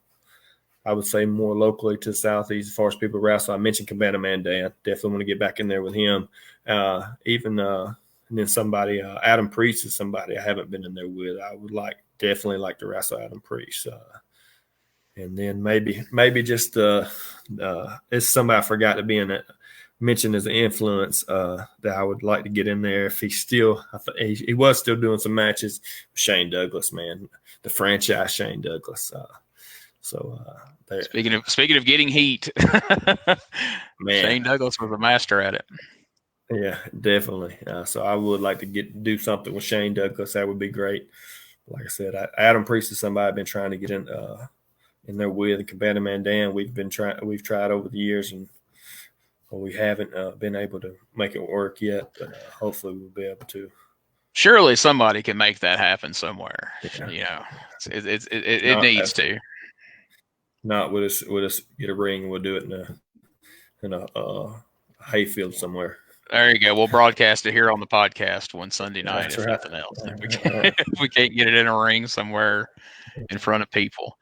I would say more locally to the Southeast, as far as people wrestle, I mentioned Cabana Man Dan. Definitely want to get back in there with him. And then somebody, Adam Priest is somebody I haven't been in there with. I would definitely like to wrestle Adam Priest. And then maybe just it's somebody I forgot to be mention as an influence that I would like to get in there. If he was still doing some matches, Shane Douglas, man, the franchise Shane Douglas. Speaking of getting heat, man, Shane Douglas was a master at it. Yeah, definitely. So I would like to do something with Shane Douglas. That would be great. Like I said, Adam Priest is somebody I've been trying to get in there with. And Cabana Man Dan, we've tried over the years, and we haven't been able to make it work yet. But hopefully we'll be able to. Surely somebody can make that happen somewhere. Yeah. It needs to. Not with us get a ring. We'll do it in a hayfield somewhere. There you go. We'll broadcast it here on the podcast one Sunday night, if nothing else. If we can't get it in a ring somewhere in front of people.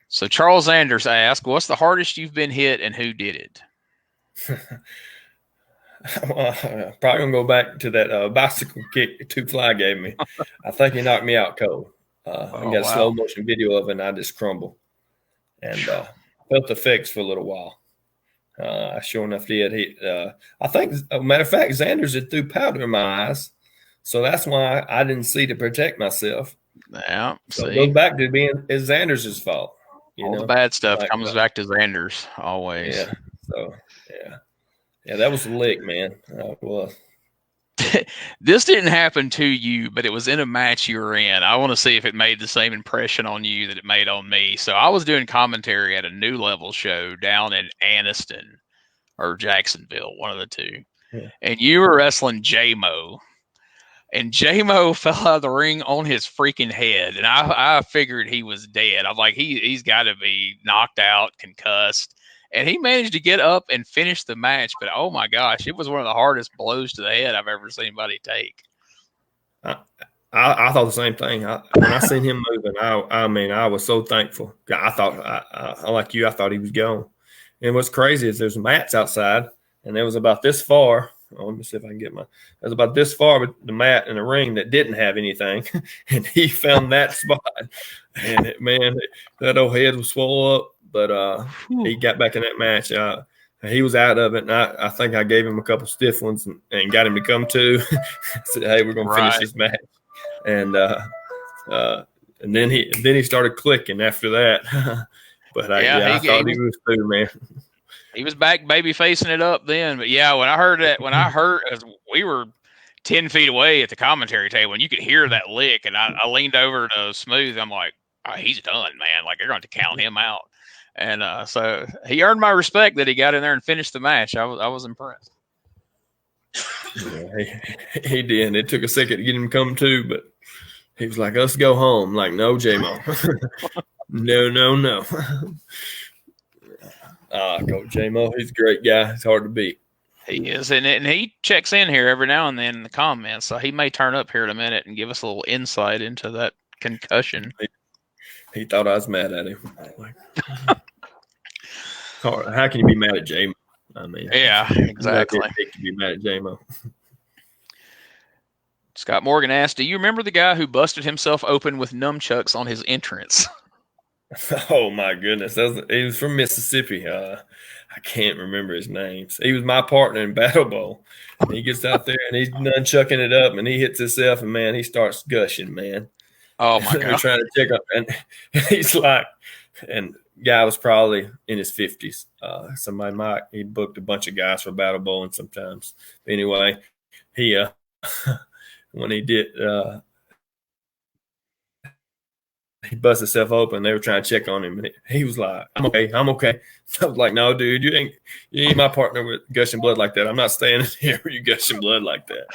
So Charles Anders asked, what's the hardest you've been hit and who did it? Probably going to go back to that bicycle kick Two Fly gave me. I think he knocked me out cold. I got a slow motion video of it, and I just crumbled. And felt the effects for a little while. I sure enough did. I think, matter of fact, Xander's had threw powder in my eyes, so that's why I didn't see to protect myself. Yeah. So it See, goes back to being it's Xander's fault. all the bad stuff Like, comes back to Xander's always. yeah. So yeah, that was a lick, man. It was. This didn't happen to you, but it was in a match you were in. I want to see if it made the same impression on you that it made on me. So I was doing commentary at a New Level show down in Anniston or Jacksonville, one of the two. Yeah. And you were wrestling J-Mo. And J-Mo fell out of the ring on his freaking head. And I figured he was dead. I'm like, he's got to be knocked out, concussed. And he managed to get up and finish the match. But, oh, my gosh, it was one of the hardest blows to the head I've ever seen anybody take. I thought the same thing. When I seen him moving, I was so thankful. I thought, I like you, I thought he was gone. And what's crazy is there's mats outside, and there was about this far. Oh, let me see if I can get my. It was about this far, but the mat in the ring that didn't have anything, and he found that spot. And man, that old head was swollen up, but he got back in that match. He was out of it, and I think I gave him a couple stiff ones and got him to come to. Said, "Hey, we're gonna finish this match," and then he started clicking after that. But I thought he was through, man. He was back baby facing it up then. But yeah, when I heard as we were 10 feet away at the commentary table and you could hear that lick, and I leaned over to Smooth. I'm like, oh, he's done, man. Like, they're going to count him out. And so he earned my respect that he got in there and finished the match. I was impressed. Yeah, he did. It took a second to get him to come to, but he was like, let's go home. Like, no, J-Mo. No. Coach J-Mo, he's a great guy. He's hard to beat. He is, and he checks in here every now and then in the comments, so he may turn up here in a minute and give us a little insight into that concussion. He thought I was mad at him. How can you be mad at J-Mo? I mean, yeah, exactly. He can be mad at J-Mo. Scott Morgan asked, do you remember the guy who busted himself open with nunchucks on his entrance? Oh my goodness, he was from Mississippi. I can't remember his name. He was my partner in Battle Bowl. And he gets out there and he's nunchucking it up, and he hits himself, and man, he starts gushing, man. Oh my god! We're trying to check up, and he's like, and guy was probably in his 50s. He booked a bunch of guys for Battle Bowling sometimes. But anyway, he when he did. He busted himself open. They were trying to check on him, and he was like, I'm okay. I was like, no, dude, you ain't my partner with gushing blood like that. I'm not staying here with you gushing blood like that.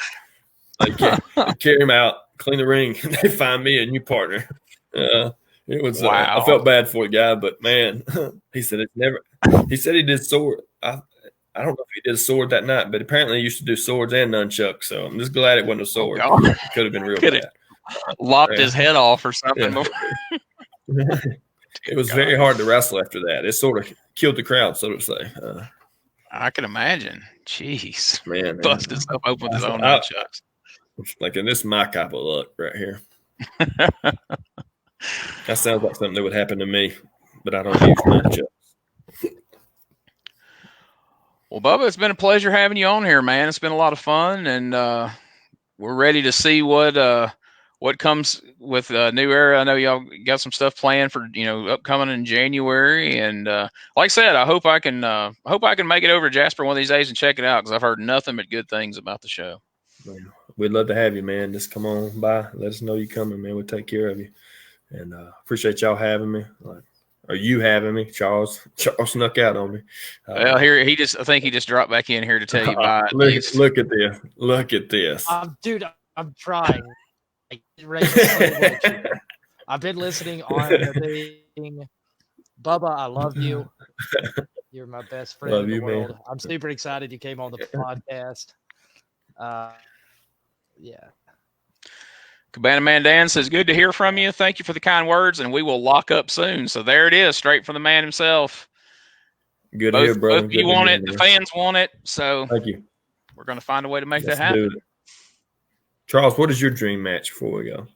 They carry him out, clean the ring, and they find me a new partner. It was wow. I felt bad for the guy, but man, he said he said he did sword. I don't know if he did a sword that night, but apparently he used to do swords and nunchucks. So I'm just glad it wasn't a sword. It could have been real bad. Lopped his head off or something. Yeah. It was very hard to wrestle after that. It sort of killed the crowd, so to say. I can imagine. Jeez, man, busted himself open with his own nunchucks. Like, and this is my type of luck right here. That sounds like something that would happen to me, but I don't use nunchucks. Well, Bubba, it's been a pleasure having you on here, man. It's been a lot of fun, and we're ready to see what comes with a new era. I know y'all got some stuff planned for, upcoming in January. And like I said, I hope I can make it over to Jasper one of these days and check it out, because I've heard nothing but good things about the show. We'd love to have you, man. Just come on by. Let us know you're coming, man. We'll take care of you. And appreciate y'all having me. Or you having me. Charles snuck out on me. Well, here I think he just dropped back in here to tell you bye. Look at this. Look at this. Dude, I'm trying. I've been listening on the thing. Bubba, I love you. You're my best friend in the world. Man. I'm super excited you came on the podcast. Yeah. Cabana Man Dan says, good to hear from you. Thank you for the kind words, and we will lock up soon. So there it is, straight from the man himself. Good to hear, brother. You want it, the fans want it. So thank you. We're going to find a way to make that happen. Charles, what is your dream match before we go?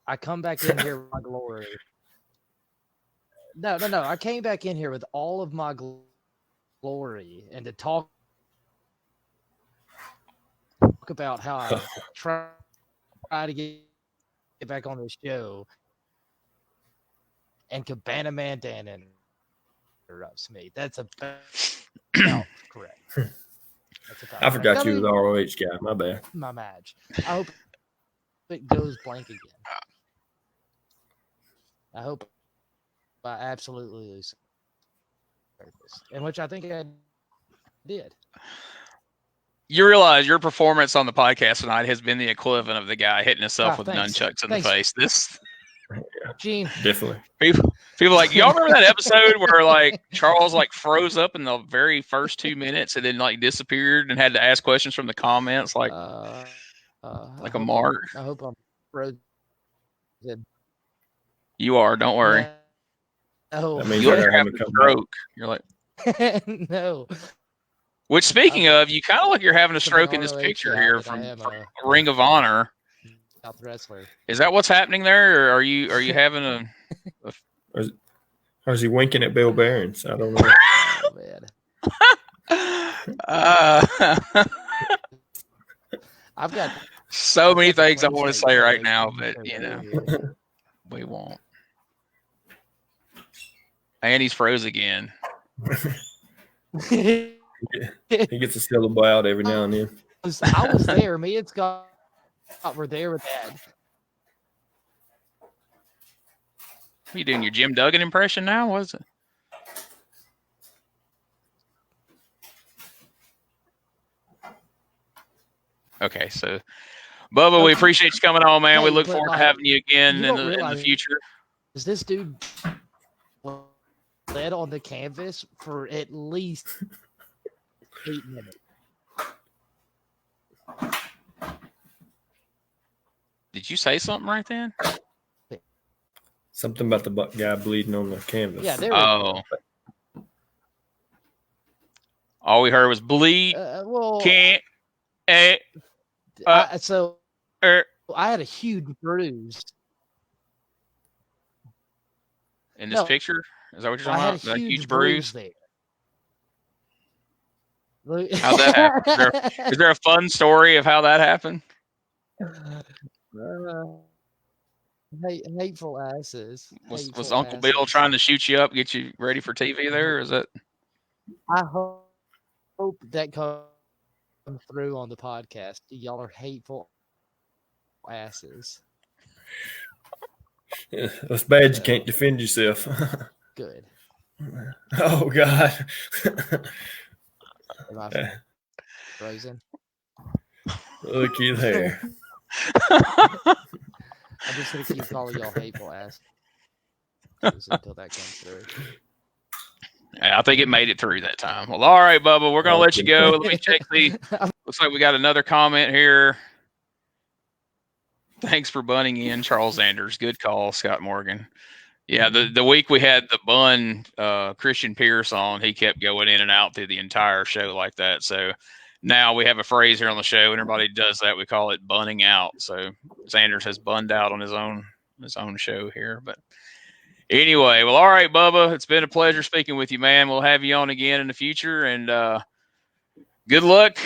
I come back in here with my glory. No. I came back in here with all of my glory and to talk about how I tried try to get back on the show, and Cabana Man Dan interrupts me. That's about correct. That's about I forgot correct. you was ROH guy. My bad. My match. I hope it goes blank again. I hope I absolutely lose purpose, in which I think I did. You realize your performance on the podcast tonight has been the equivalent of the guy hitting himself with thanks. nunchucks in the face. This, Gene, definitely. People like, y'all remember that episode where like Charles like froze up in the very first 2 minutes and then like disappeared and had to ask questions from the comments like a mark. I hope I'm frozen. You are, don't worry. No. I mean, you're having a stroke. You're like, no. Which, speaking of, you kind of look you're having a stroke in this picture here from Ring of Honor. South wrestler. Is that what's happening there, or are you having a or is he winking at Bill Behrens? I don't know. Oh, man. I've got so many things I want to say right now, but we won't. And he's froze again. He gets a syllable out every now and then. I was there. Me and Scott were there with Dad. Are you doing your Jim Duggan impression now? What is it? Okay, so Bubba, we appreciate you coming on, man. Hey, we look forward to having you again in the future. Is this dude led on the canvas for at least 8 minutes? Did you say something right then? Something about the guy bleeding on the canvas. Yeah, there we go. All we heard was bleed. Can't. So I had a huge bruise. In this picture? Is that what you're talking about? That huge bruise? There. How'd that happen? Is there a fun story of how that happened? Hateful asses. Was Uncle Bill trying to shoot you up, get you ready for TV there? Or is that? I hope that comes through on the podcast. Y'all are hateful asses. Yeah, that's bad. You can't defend yourself. Good. Oh God. Am I frozen? Looky there. I'm just gonna keep calling y'all hateful asses until that comes through. I think it made it through that time. Well, all right, Bubba, we're gonna let you go. Let me check the. Looks like we got another comment here. Thanks for bunning in, Charles Anders. Good call, Scott Morgan. Yeah, the week we had the bun Christian Pierce on, he kept going in and out through the entire show like that. So now we have a phrase here on the show, and everybody does that. We call it bunning out. So Sanders has bunned out on his own show here. But anyway, well, all right, Bubba, it's been a pleasure speaking with you, man. We'll have you on again in the future, and good luck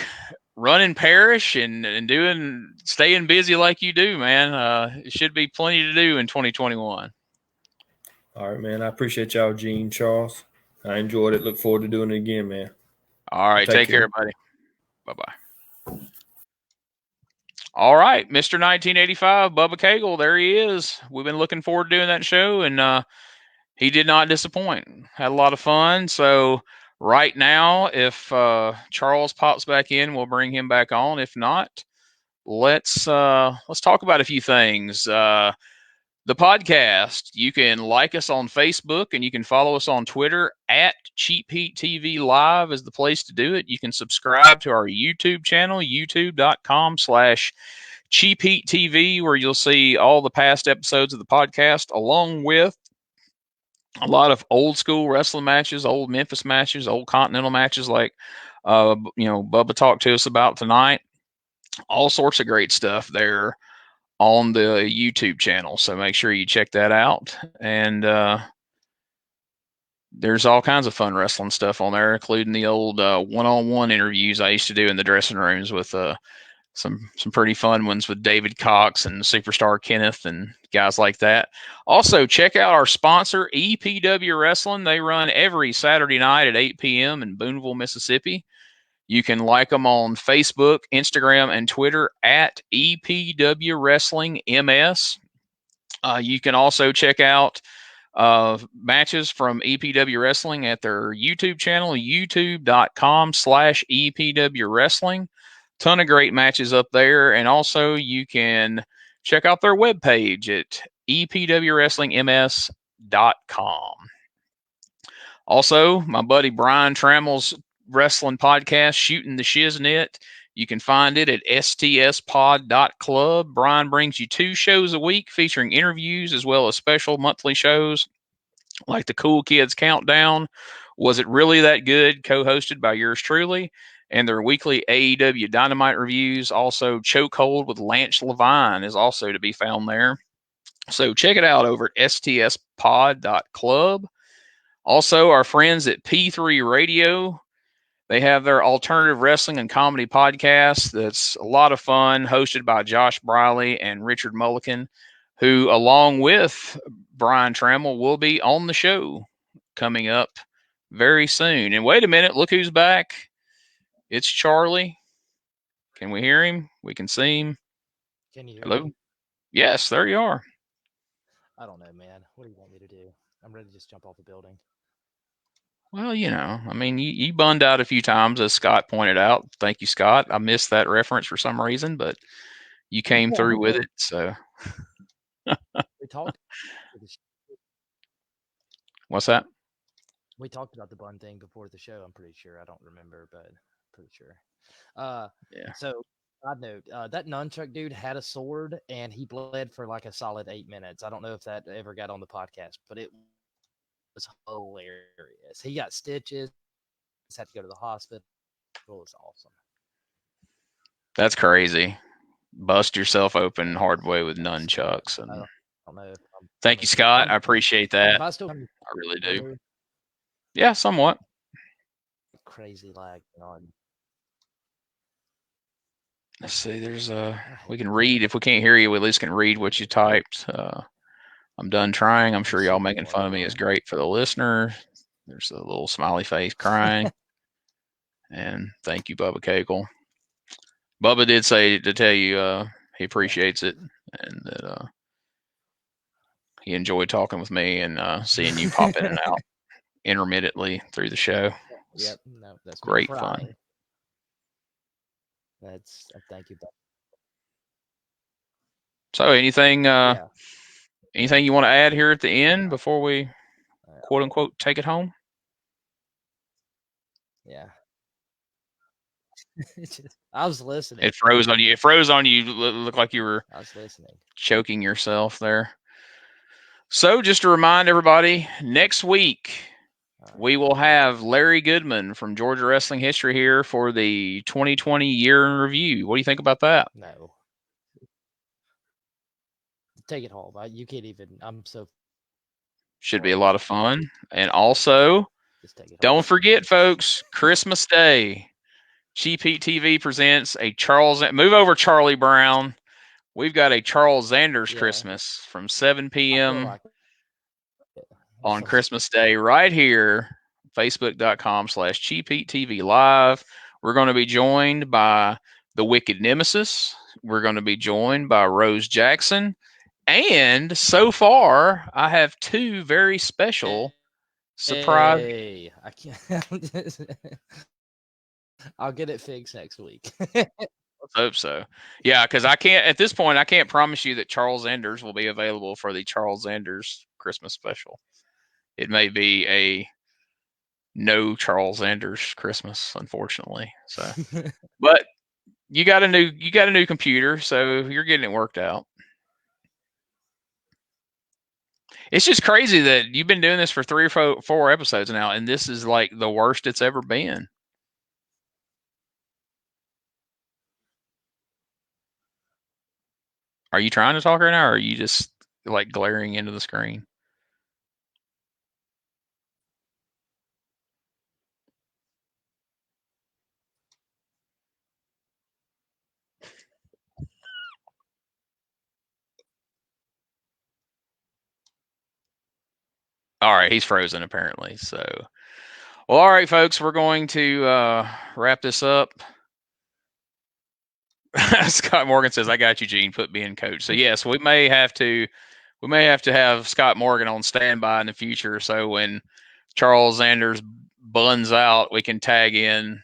running Parrish and staying busy like you do, man. It should be plenty to do in 2021. All right, man. I appreciate y'all, Gene, Charles. I enjoyed it. Look forward to doing it again, man. All right. Take care, buddy. Bye-bye. All right. Mr. 1985, Bubba Cagle. There he is. We've been looking forward to doing that show, and he did not disappoint. Had a lot of fun. So right now, if Charles pops back in, we'll bring him back on. If not, let's talk about a few things. The podcast, you can like us on Facebook and you can follow us on Twitter at CheapHeatTV Live is the place to do it. You can subscribe to our YouTube channel, youtube.com/CheapHeatTV, where you'll see all the past episodes of the podcast, along with a lot of old school wrestling matches, old Memphis matches, old Continental matches like, Bubba talked to us about tonight. All sorts of great stuff there on the YouTube channel. So make sure you check that out. And there's all kinds of fun wrestling stuff on there, including the old one-on-one interviews I used to do in the dressing rooms with some pretty fun ones with David Cox and Superstar Kenneth and guys like that. Also, check out our sponsor, EPW Wrestling. They run every Saturday night at 8 p.m. in Booneville, Mississippi. You can like them on Facebook, Instagram, and Twitter at EPW Wrestling MS. You can also check out matches from EPW Wrestling at their YouTube channel, youtube.com/EPW Wrestling. Ton of great matches up there. And also you can check out their webpage at epwwrestlingms.com. Also, my buddy Brian Trammell's wrestling podcast, Shooting the Shiznit. You can find it at stspod.club. Brian brings you 2 shows a week featuring interviews as well as special monthly shows like the Cool Kids Countdown. Was It Really That Good? Co-hosted by yours truly. And their weekly AEW Dynamite reviews. Also, Chokehold with Lance Levine is also to be found there. So check it out over at stspod.club. Also, our friends at P3 Radio, they have their alternative wrestling and comedy podcast that's a lot of fun, hosted by Josh Briley and Richard Mullican, who, along with Brian Trammell, will be on the show coming up very soon. And wait a minute, look who's back. It's Charlie. Can we hear him? We can see him. Can you hear Hello? me? Yes, there you are. I don't know, man. What do you want me to do? I'm ready to just jump off the building. Well, I mean, you bunned out a few times, as Scott pointed out. Thank you, Scott. I missed that reference for some reason, but you came through with it. So, We talked. What's that? We talked about the bun thing before the show. I'm pretty sure. I don't remember, but pretty sure. Yeah. So, side note, that nunchuck dude had a sword and he bled for like a solid 8 minutes. I don't know if that ever got on the podcast, but it was hilarious. He got stitches. Had to go to the hospital. It was awesome. That's crazy. Bust yourself open hard way with nunchucks. And I don't know. thank you, Scott. I appreciate that. If I still I really do. remember, Yeah, somewhat. crazy lag on. Let's see. There's we can read. If we can't hear you, we at least can read what you typed. I'm done trying. I'm sure y'all making fun of me is great for the listener. There's a little smiley face crying. And thank you, Bubba Cagle. Bubba did say to tell you he appreciates it and that he enjoyed talking with me and seeing you pop in and out intermittently through the show. Yep, no, that's great fun. That's thank you. So, anything anything you want to add here at the end before we quote unquote take it home? Yeah. I was listening. It froze on you. It froze on you. Looked like you were I was listening. Choking yourself there. So just to remind everybody, next week we will have Larry Goodman from Georgia Wrestling History here for the 2020 year in review. What do you think about that? No. Take it home. You can't even. I'm so. Should be a lot of fun. And also, don't forget, folks, Christmas Day. Cheap Heat TV presents a move over Charlie Brown. We've got a Charles Zanders Christmas from 7 p.m. on Christmas Day right here, facebook.com/CheapHeatTV live. We're going to be joined by the Wicked Nemesis. We're going to be joined by Rose Jackson. And so far, I have 2 very special surprise. Hey, I can't. I'll get it fixed next week. Let's hope so. Yeah, because at this point, I can't promise you that Charles Zanders will be available for the Charles Zanders Christmas special. It may be a no Charles Zanders Christmas, unfortunately. So, but you got a new computer, so you're getting it worked out. It's just crazy that you've been doing this for 3 or 4 episodes now, and this is like the worst it's ever been. Are you trying to talk right now, or are you just like glaring into the screen? All right, he's frozen apparently. So, well, all right, folks, we're going to wrap this up. Scott Morgan says, "I got you, Gene. Put me in coach." So yes, we may have to have Scott Morgan on standby in the future. So when Charles Anders buns out, we can tag in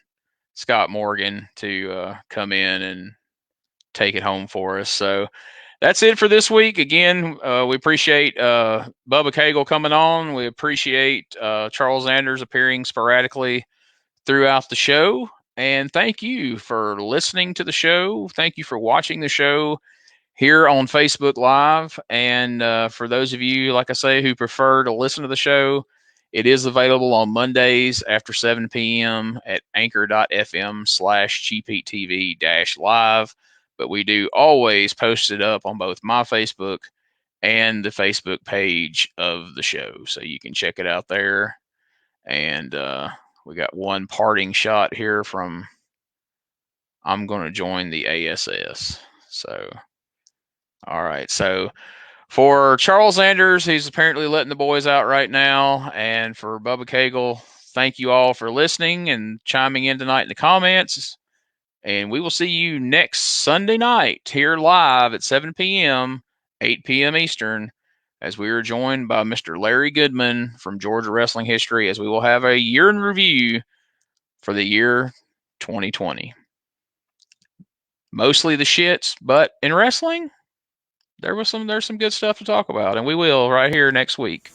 Scott Morgan to come in and take it home for us. So that's it for this week. Again, we appreciate Bubba Cagle coming on. We appreciate Charles Anders appearing sporadically throughout the show. And thank you for listening to the show. Thank you for watching the show here on Facebook Live. And for those of you, like I say, who prefer to listen to the show, it is available on Mondays after 7 p.m. at anchor.fm/CheapHeatTV-live. But we do always post it up on both my Facebook and the Facebook page of the show. So you can check it out there. And we got one parting shot here from I'm going to join the ASS. So, all right. So for Charles Anders, he's apparently letting the boys out right now. And for Bubba Cagle, thank you all for listening and chiming in tonight in the comments. And we will see you next Sunday night here live at 7 p.m., 8 p.m. Eastern, as we are joined by Mr. Larry Goodman from Georgia Wrestling History, as we will have a year in review for the year 2020. Mostly the shits, but in wrestling, there's some good stuff to talk about, and we will right here next week.